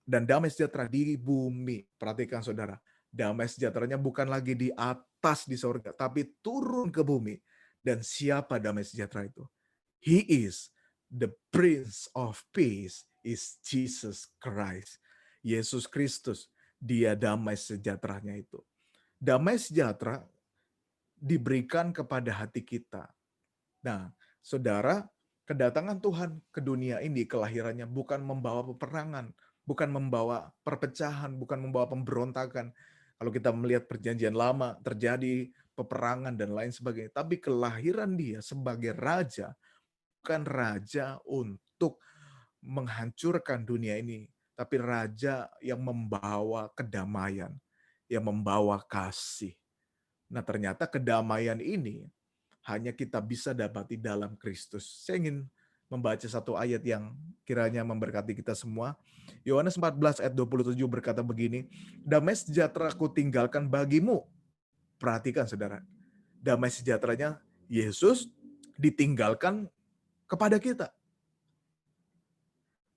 dan damai sejahtera di bumi. Perhatikan saudara, damai sejahteranya bukan lagi di atas di sorga, tapi turun ke bumi. Dan siapa damai sejahtera itu? He is the Prince of Peace, is Jesus Christ. Yesus Kristus, dia damai sejahteranya itu. Damai sejahtera diberikan kepada hati kita. Nah, saudara, kedatangan Tuhan ke dunia ini, kelahirannya bukan membawa peperangan, bukan membawa perpecahan, bukan membawa pemberontakan. Kalau kita melihat perjanjian lama, terjadi peperangan dan lain sebagainya. Tapi kelahiran dia sebagai raja, bukan raja untuk menghancurkan dunia ini, tapi raja yang membawa kedamaian, yang membawa kasih. Nah, ternyata kedamaian ini hanya kita bisa dapati dalam Kristus. Saya ingin membaca satu ayat yang kiranya memberkati kita semua. Yohanes 14 ayat 27 berkata begini, damai sejahtera ku tinggalkan bagimu. Perhatikan saudara, damai sejahteranya Yesus ditinggalkan kepada kita.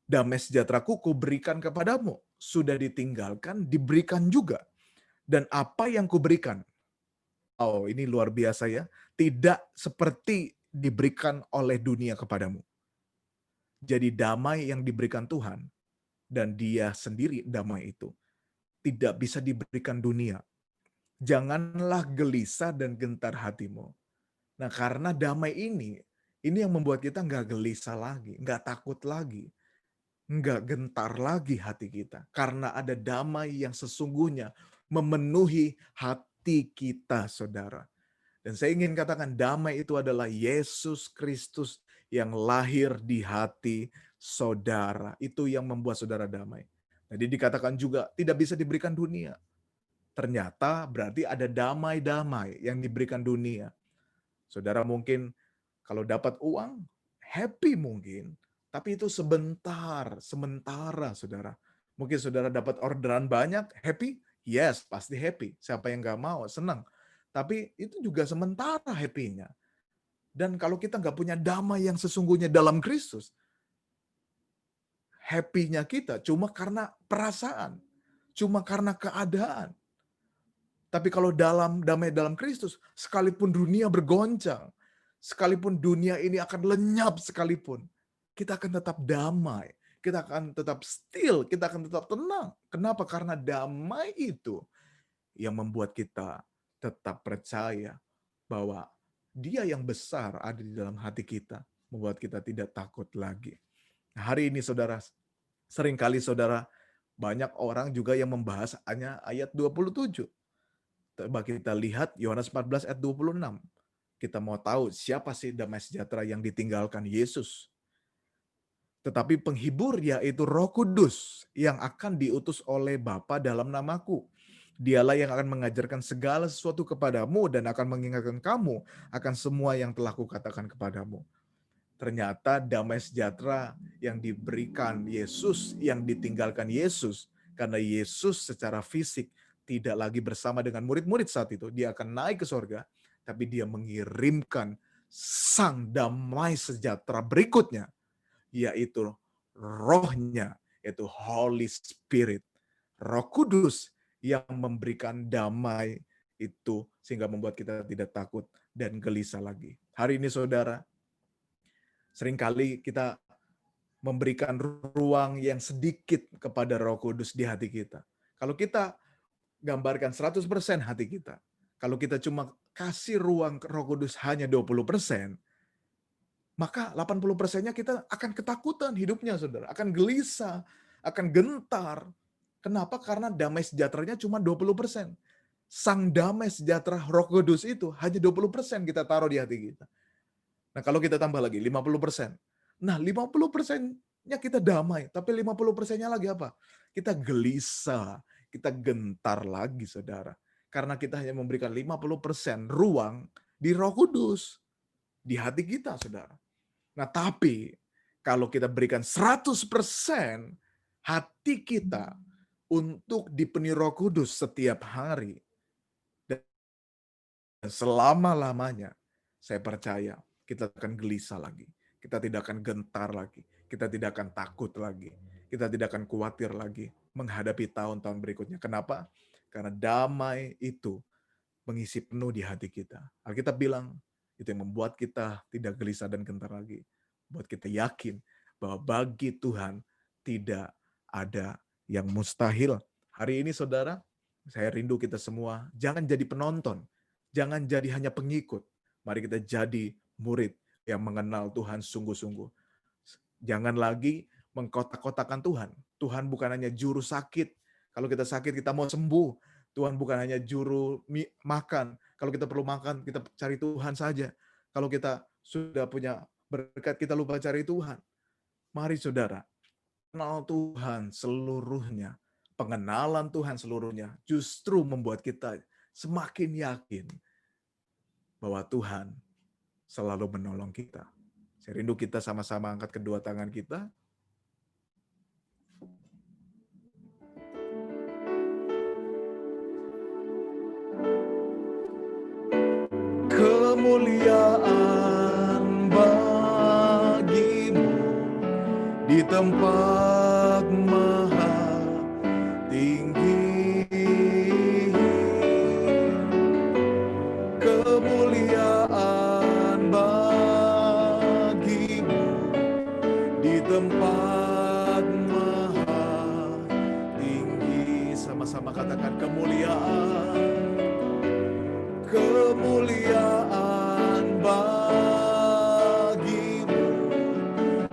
Damai sejahteraku kuberikan kepadamu. Sudah ditinggalkan, diberikan juga. Dan apa yang kuberikan? Oh, ini luar biasa ya. Tidak seperti diberikan oleh dunia kepadamu. Jadi damai yang diberikan Tuhan, dan dia sendiri damai itu, tidak bisa diberikan dunia. Janganlah gelisah dan gentar hatimu. Nah, karena damai ini yang membuat kita nggak gelisah lagi, nggak takut lagi, nggak gentar lagi hati kita. Karena ada damai yang sesungguhnya memenuhi hati kita, saudara. Dan saya ingin katakan damai itu adalah Yesus Kristus yang lahir di hati saudara. Itu yang membuat saudara damai. Jadi dikatakan juga tidak bisa diberikan dunia. Ternyata berarti ada damai-damai yang diberikan dunia. Saudara mungkin kalau dapat uang, happy mungkin. Tapi itu sebentar, sementara saudara. Mungkin saudara dapat orderan banyak, happy? Yes, pasti happy. Siapa yang nggak mau, senang. Tapi itu juga sementara happy-nya. Dan kalau kita nggak punya damai yang sesungguhnya dalam Kristus, happy-nya kita cuma karena perasaan, cuma karena keadaan. Tapi kalau damai dalam Kristus, sekalipun dunia bergoncang, sekalipun dunia ini akan lenyap sekalipun, kita akan tetap damai, kita akan tetap still, kita akan tetap tenang. Kenapa? Karena damai itu yang membuat kita tetap percaya bahwa Dia yang besar ada di dalam hati kita, membuat kita tidak takut lagi. Nah, hari ini saudara, seringkali saudara, banyak orang juga yang membahas hanya ayat 27. Coba kita lihat Yohanes 14 ayat 26. Kita mau tahu siapa sih damai sejahtera yang ditinggalkan Yesus. Tetapi penghibur yaitu Roh Kudus yang akan diutus oleh Bapa dalam namaku. Dialah yang akan mengajarkan segala sesuatu kepadamu dan akan mengingatkan kamu akan semua yang telah kukatakan kepadamu. Ternyata damai sejahtera yang diberikan Yesus, yang ditinggalkan Yesus, karena Yesus secara fisik tidak lagi bersama dengan murid-murid saat itu. Dia akan naik ke sorga, tapi dia mengirimkan sang damai sejahtera berikutnya, yaitu rohnya, yaitu Holy Spirit. Roh Kudus yang memberikan damai itu sehingga membuat kita tidak takut dan gelisah lagi. Hari ini saudara, seringkali kita memberikan ruang yang sedikit kepada Roh Kudus di hati kita. Kalau kita gambarkan 100% hati kita, kalau kita cuma kasih ruang ke Roh Kudus hanya 20%, maka 80%-nya kita akan ketakutan hidupnya, saudara. Akan gelisah, akan gentar. Kenapa? Karena damai sejahteranya cuma 20%. Sang damai sejahtera Roh Kudus itu hanya 20% kita taruh di hati kita. Nah, kalau kita tambah lagi 50%. Nah, 50%-nya kita damai, tapi 50%-nya lagi apa? Kita gelisah, kita gentar lagi, saudara. Karena kita hanya memberikan 50% ruang di Roh Kudus, di hati kita, saudara. Nah, tapi kalau kita berikan 100% hati kita untuk dipenuhi Roh Kudus setiap hari, dan selama-lamanya, saya percaya kita akan gelisah lagi. Kita tidak akan gentar lagi. Kita tidak akan takut lagi. Kita tidak akan khawatir lagi menghadapi tahun-tahun berikutnya. Kenapa? Karena damai itu mengisi penuh di hati kita. Alkitab bilang, itu yang membuat kita tidak gelisah dan gentar lagi. Buat kita yakin bahwa bagi Tuhan tidak ada yang mustahil. Hari ini saudara, saya rindu kita semua, jangan jadi penonton. Jangan jadi hanya pengikut. Mari kita jadi murid yang mengenal Tuhan sungguh-sungguh. Jangan lagi mengkotak-kotakan Tuhan. Tuhan bukan hanya juru sakit. Kalau kita sakit, kita mau sembuh. Tuhan bukan hanya juru makan. Kalau kita perlu makan, kita cari Tuhan saja. Kalau kita sudah punya berkat, kita lupa cari Tuhan. Mari saudara, kenal Tuhan seluruhnya. Pengenalan Tuhan seluruhnya justru membuat kita semakin yakin bahwa Tuhan selalu menolong kita. Saya rindu kita sama-sama angkat kedua tangan kita. Kemuliaan bagimu di tempat maha tinggi. Kemuliaan bagimu di tempat maha tinggi. Sama-sama katakan kemuliaan bagimu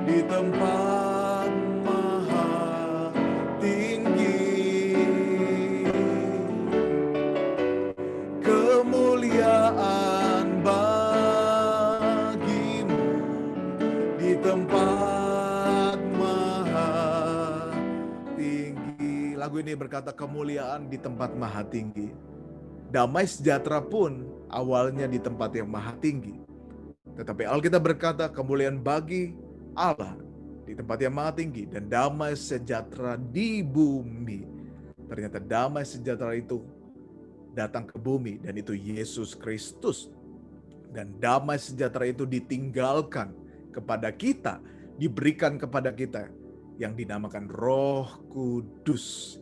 di tempat maha tinggi. Kemuliaan bagimu di tempat maha tinggi. Lagu ini berkata kemuliaan di tempat maha tinggi. Damai sejahtera pun awalnya di tempat yang maha tinggi. Tetapi Alkitab berkata kemuliaan bagi Allah di tempat yang maha tinggi dan damai sejahtera di bumi. Ternyata damai sejahtera itu datang ke bumi dan itu Yesus Kristus. Dan damai sejahtera itu ditinggalkan kepada kita, diberikan kepada kita yang dinamakan Roh Kudus.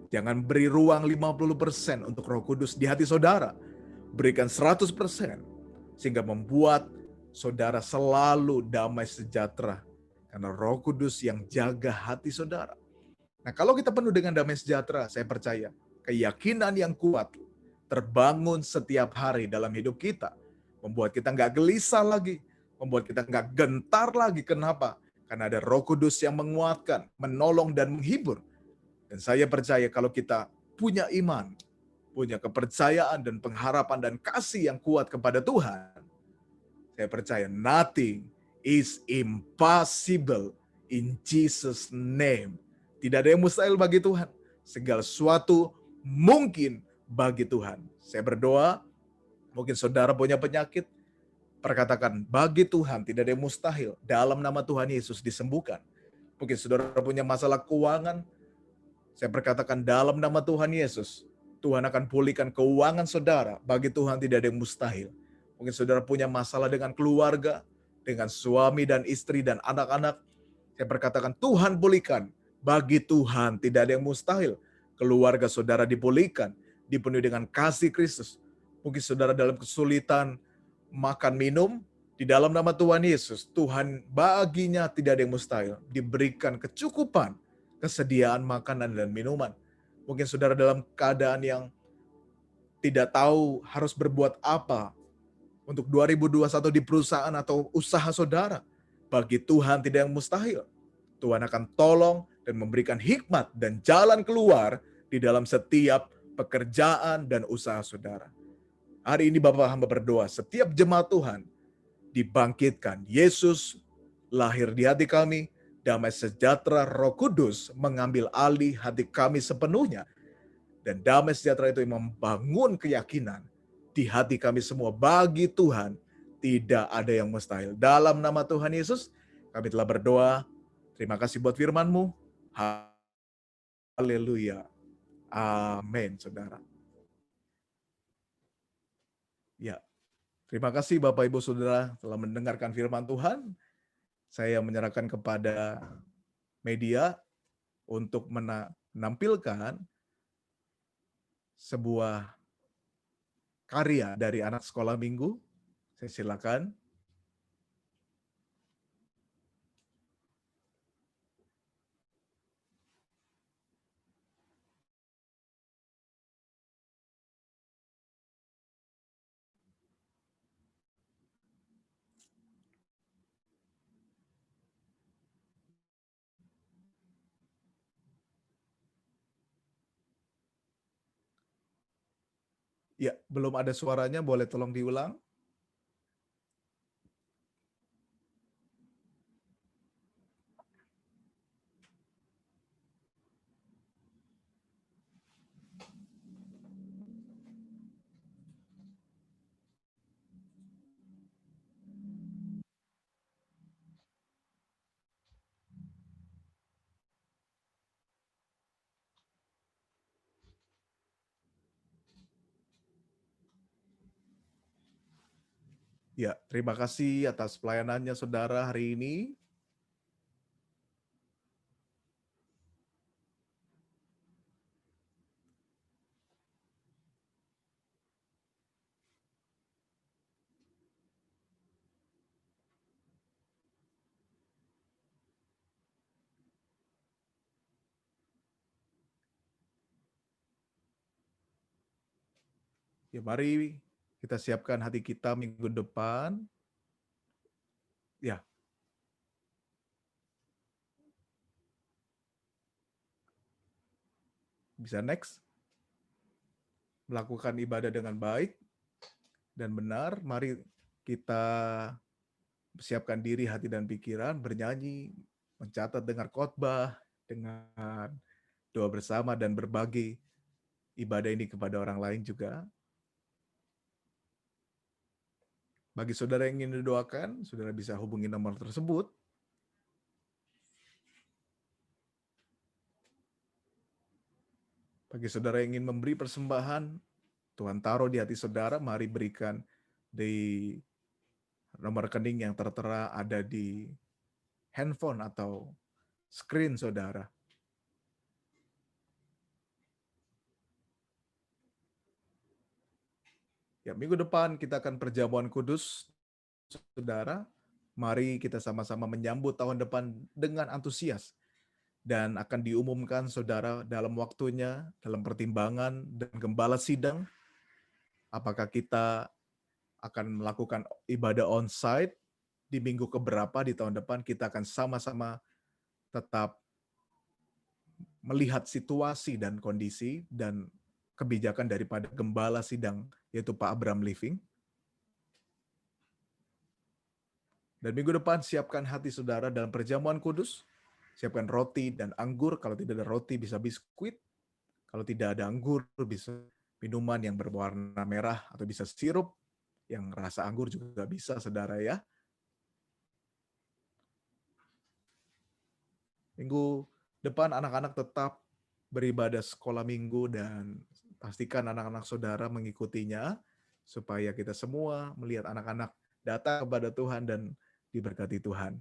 Jangan beri ruang 50% untuk Roh Kudus di hati saudara. Berikan 100% sehingga membuat saudara selalu damai sejahtera. Karena Roh Kudus yang jaga hati saudara. Nah, kalau kita penuh dengan damai sejahtera, saya percaya keyakinan yang kuat terbangun setiap hari dalam hidup kita. Membuat kita nggak gelisah lagi. Membuat kita nggak gentar lagi. Kenapa? Karena ada Roh Kudus yang menguatkan, menolong, dan menghibur. Dan saya percaya kalau kita punya iman, punya kepercayaan dan pengharapan dan kasih yang kuat kepada Tuhan, saya percaya nothing is impossible in Jesus' name. Tidak ada yang mustahil bagi Tuhan. Segala sesuatu mungkin bagi Tuhan. Saya berdoa, mungkin saudara punya penyakit, perkatakan bagi Tuhan tidak ada yang mustahil. Dalam nama Tuhan Yesus disembuhkan. Mungkin saudara punya masalah keuangan, saya perkatakan dalam nama Tuhan Yesus, Tuhan akan pulihkan keuangan saudara. Bagi Tuhan tidak ada yang mustahil. Mungkin saudara punya masalah dengan keluarga, dengan suami dan istri dan anak-anak. Saya perkatakan Tuhan pulihkan. Bagi Tuhan tidak ada yang mustahil. Keluarga saudara dipulihkan, dipenuhi dengan kasih Kristus. Mungkin saudara dalam kesulitan makan minum, di dalam nama Tuhan Yesus, Tuhan baginya tidak ada yang mustahil. Diberikan kecukupan, kesediaan makanan dan minuman. Mungkin saudara dalam keadaan yang tidak tahu harus berbuat apa untuk 2021 di perusahaan atau usaha saudara. Bagi Tuhan tidak yang mustahil. Tuhan akan tolong dan memberikan hikmat dan jalan keluar di dalam setiap pekerjaan dan usaha saudara. Hari ini Bapak hamba berdoa, setiap jemaat Tuhan dibangkitkan. Yesus lahir di hati kami, damai sejahtera Roh Kudus mengambil alih hati kami sepenuhnya. Dan damai sejahtera itu yang membangun keyakinan di hati kami semua. Bagi Tuhan tidak ada yang mustahil. Dalam nama Tuhan Yesus kami telah berdoa. Terima kasih buat firman-Mu. Haleluya. Amin, saudara. Ya, terima kasih Bapak Ibu Saudara telah mendengarkan firman Tuhan. Saya menyerahkan kepada media untuk menampilkan sebuah karya dari anak sekolah minggu. Saya silakan. Ya, belum ada suaranya, boleh tolong diulang? Ya, terima kasih atas pelayanannya saudara hari ini. Ya, mari kita siapkan hati kita minggu depan. Ya, bisa next. Melakukan ibadah dengan baik dan benar. Mari kita siapkan diri, hati dan pikiran, bernyanyi, mencatat, dengar khotbah, dengan doa bersama dan berbagi ibadah ini kepada orang lain juga. Bagi saudara yang ingin didoakan, saudara bisa hubungi nomor tersebut. Bagi saudara yang ingin memberi persembahan, Tuhan taruh di hati saudara, mari berikan di nomor rekening yang tertera ada di handphone atau screen saudara. Ya, minggu depan kita akan perjamuan kudus, saudara. Mari kita sama-sama menyambut tahun depan dengan antusias. Dan akan diumumkan saudara dalam waktunya, dalam pertimbangan dan gembala sidang, apakah kita akan melakukan ibadah on-site di minggu keberapa di tahun depan. Kita akan sama-sama tetap melihat situasi dan kondisi dan kebijakan daripada gembala sidang, yaitu Pak Abraham Living. Dan minggu depan siapkan hati saudara dalam perjamuan kudus, siapkan roti dan anggur, kalau tidak ada roti bisa biskuit, kalau tidak ada anggur bisa minuman yang berwarna merah atau bisa sirup yang rasa anggur juga bisa saudara ya. Minggu depan anak-anak tetap beribadah sekolah minggu dan pastikan anak-anak saudara mengikutinya supaya kita semua melihat anak-anak datang kepada Tuhan dan diberkati Tuhan.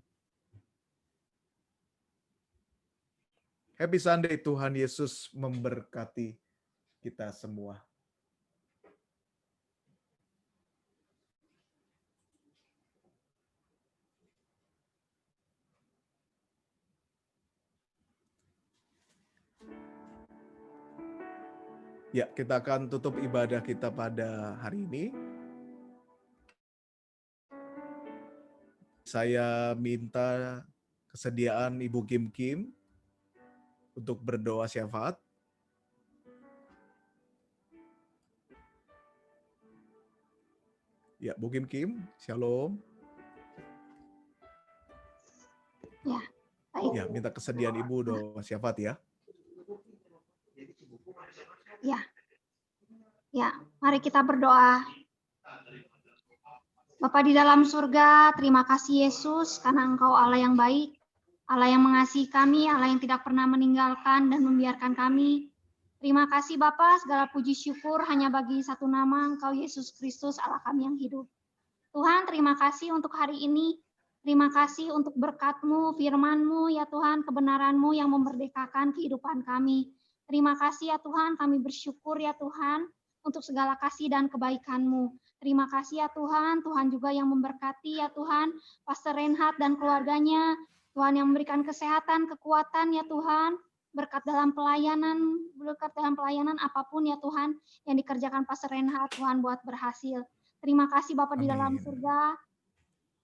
Happy Sunday, Tuhan Yesus memberkati kita semua. Ya, kita akan tutup ibadah kita pada hari ini. Saya minta kesediaan Ibu Kim Kim untuk berdoa syafaat. Ya, Bu Kim Kim, shalom. Ya, baik. Ya, minta kesediaan Ibu doa syafaat ya. Ya. Ya, mari kita berdoa. Bapa di dalam surga, terima kasih Yesus karena Engkau Allah yang baik, Allah yang mengasihi kami, Allah yang tidak pernah meninggalkan dan membiarkan kami. Terima kasih Bapa, segala puji syukur hanya bagi satu nama, Engkau Yesus Kristus, Allah kami yang hidup. Tuhan, terima kasih untuk hari ini. Terima kasih untuk berkat-Mu, firman-Mu, ya Tuhan, kebenaran-Mu yang memerdekakan kehidupan kami. Terima kasih ya Tuhan, kami bersyukur ya Tuhan untuk segala kasih dan kebaikan-Mu. Terima kasih ya Tuhan, Tuhan juga yang memberkati ya Tuhan, Pastor Reinhard dan keluarganya, Tuhan yang memberikan kesehatan, kekuatan ya Tuhan, berkat dalam pelayanan apapun ya Tuhan yang dikerjakan Pastor Reinhard, Tuhan buat berhasil. Terima kasih Bapak di dalam surga.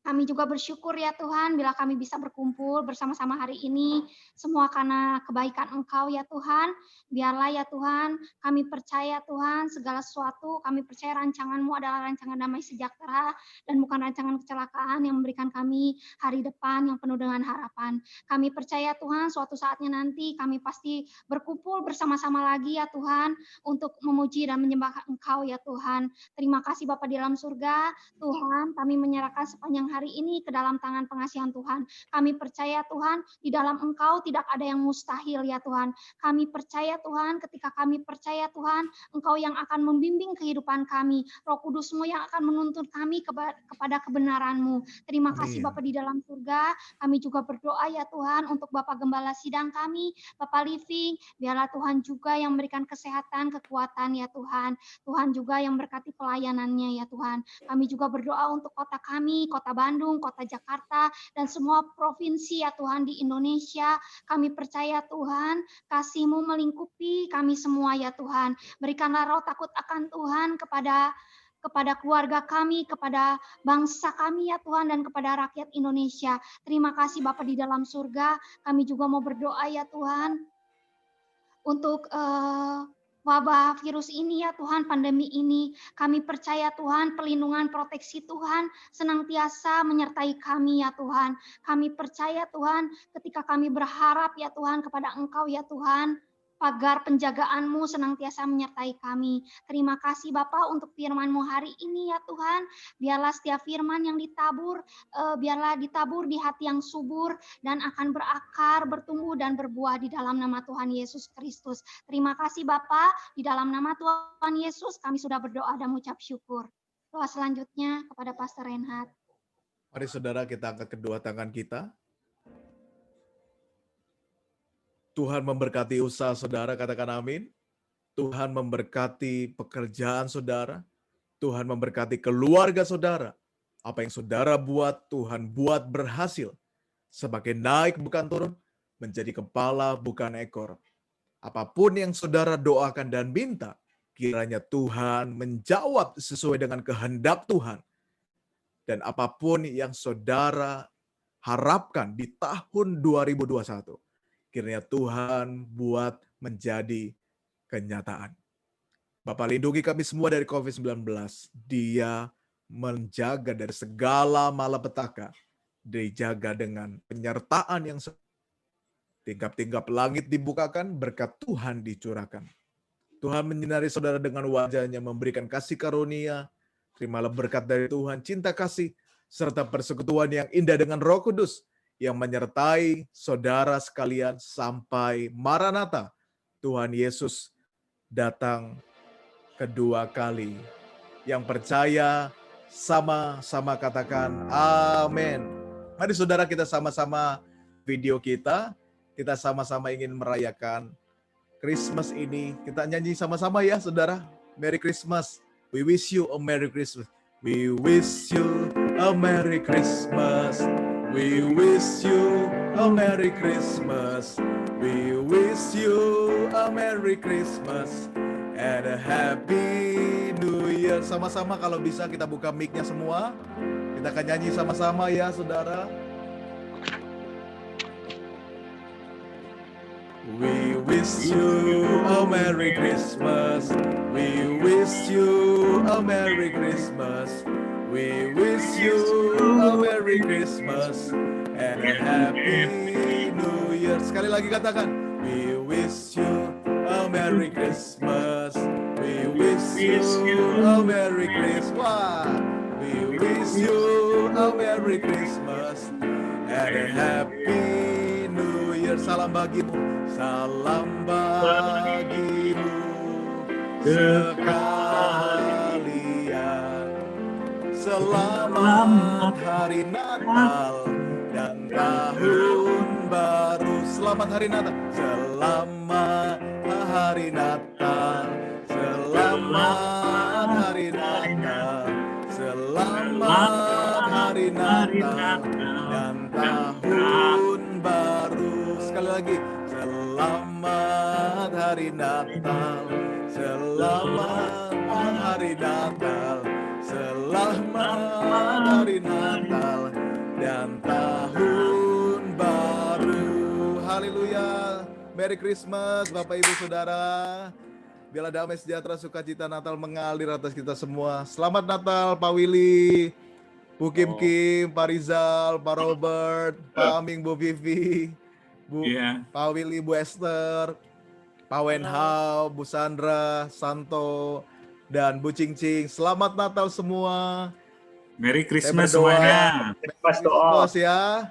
Kami juga bersyukur ya Tuhan bila kami bisa berkumpul bersama-sama hari ini. Semua karena kebaikan Engkau ya Tuhan. Biarlah ya Tuhan kami percaya Tuhan segala sesuatu. Kami percaya rancangan-Mu adalah rancangan damai sejahtera dan bukan rancangan kecelakaan yang memberikan kami hari depan yang penuh dengan harapan. Kami percaya Tuhan suatu saatnya nanti kami pasti berkumpul bersama-sama lagi ya Tuhan untuk memuji dan menyembah Engkau ya Tuhan. Terima kasih Bapa di dalam surga. Tuhan, kami menyerahkan sepanjang hari ini ke dalam tangan pengasihan Tuhan. Kami percaya Tuhan, di dalam Engkau tidak ada yang mustahil ya Tuhan. Kami percaya Tuhan, ketika kami percaya Tuhan, Engkau yang akan membimbing kehidupan kami. Roh Kudus-Mu yang akan menuntun kami kepada kebenaran-Mu. Terima kasih Amin. Bapa di dalam surga. Kami juga berdoa ya Tuhan untuk Bapak Gembala Sidang kami, Bapak Living. Biarlah Tuhan juga yang memberikan kesehatan, kekuatan ya Tuhan. Tuhan juga yang berkati pelayanannya ya Tuhan. Kami juga berdoa untuk kota kami, kota Bandung, kota Jakarta, dan semua provinsi ya Tuhan di Indonesia. Kami percaya Tuhan, kasih-Mu melingkupi kami semua ya Tuhan. Berikanlah roh takut akan Tuhan kepada keluarga kami, kepada bangsa kami ya Tuhan, dan kepada rakyat Indonesia. Terima kasih Bapa di dalam surga. Kami juga mau berdoa ya Tuhan untuk wabah virus ini ya Tuhan, pandemi ini. Kami percaya Tuhan, perlindungan proteksi Tuhan senantiasa menyertai kami ya Tuhan. Kami percaya Tuhan, ketika kami berharap ya Tuhan kepada Engkau ya Tuhan, pagar penjagaan-Mu senantiasa menyertai kami. Terima kasih Bapa untuk firman-Mu hari ini ya Tuhan. Biarlah setiap firman yang ditabur, biarlah ditabur di hati yang subur dan akan berakar, bertumbuh dan berbuah di dalam nama Tuhan Yesus Kristus. Terima kasih Bapa, di dalam nama Tuhan Yesus kami sudah berdoa dan mengucap syukur. Doa selanjutnya kepada Pastor Reinhard. Mari saudara kita angkat kedua tangan kita. Tuhan memberkati usaha saudara, katakan amin. Tuhan memberkati pekerjaan saudara. Tuhan memberkati keluarga saudara. Apa yang saudara buat, Tuhan buat berhasil. Semakin naik bukan turun, menjadi kepala bukan ekor. Apapun yang saudara doakan dan minta, kiranya Tuhan menjawab sesuai dengan kehendak Tuhan. Dan apapun yang saudara harapkan di tahun 2021, kiranya Tuhan buat menjadi kenyataan. Bapa, lindungi kami semua dari COVID-19. Dia menjaga dari segala malapetaka. Dijaga dengan penyertaan yang tingkap-tingkap langit dibukakan, berkat Tuhan dicurahkan. Tuhan menyinari saudara dengan wajah-Nya, memberikan kasih karunia. Terimalah berkat dari Tuhan, cinta kasih, serta persekutuan yang indah dengan Roh Kudus yang menyertai saudara sekalian sampai Maranatha, Tuhan Yesus datang kedua kali. Yang percaya sama-sama katakan amin. Mari saudara kita sama-sama video kita sama-sama ingin merayakan Christmas ini. Kita nyanyi sama-sama ya saudara. Merry Christmas. We wish you a Merry Christmas. We wish you a Merry Christmas. We wish you a Merry Christmas. We wish you a Merry Christmas and a Happy New Year. Sama-sama kalau bisa kita buka mic-nya semua. Kita akan nyanyi sama-sama ya saudara. We wish you a Merry Christmas. We wish you a Merry Christmas. We wish you a Merry Christmas and a Happy New Year. Sekali lagi katakan, we wish you a Merry Christmas. We wish you a Merry Christmas. We wish you a Merry Christmas and a Happy New Year. Salam bagimu, salam bagimu sekalian. Selamat Hari Natal dan Tahun Baru. Selamat Hari Natal. Selamat Hari Natal. Selamat Hari Natal. Selamat Hari Natal dan Tahun Baru. Sekali lagi. Selamat Hari Natal. Selamat Hari Natal. Selamat Hari Natal Merry Christmas Bapak Ibu Saudara. Biarlah damai sejahtera sukacita Natal mengalir atas kita semua. Selamat Natal Pak Willy, Bu Kim Kim, Pak Rizal, Pak Robert, Pak Aming, Bu Vivi, Pak Willy, Bu Esther, Pak Wenhao, Bu Sandra, Santo, dan Bu Cing Cing. Selamat Natal semua. Merry Christmas semuanya. Christmas ya.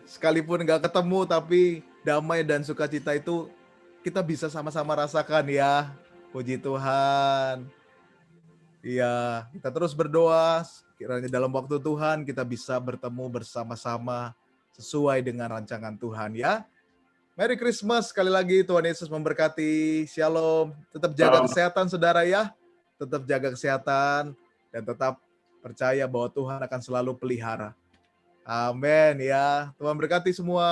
Sekalipun nggak ketemu, tapi damai dan sukacita itu kita bisa sama-sama rasakan ya. Puji Tuhan. Iya, kita terus berdoa. Kiranya dalam waktu Tuhan kita bisa bertemu bersama-sama sesuai dengan rancangan Tuhan ya. Merry Christmas sekali lagi. Tuhan Yesus memberkati. Shalom. Tetap jaga kesehatan saudara ya. Tetap jaga kesehatan dan tetap percaya bahwa Tuhan akan selalu pelihara. Amin ya. Tuhan berkati semua.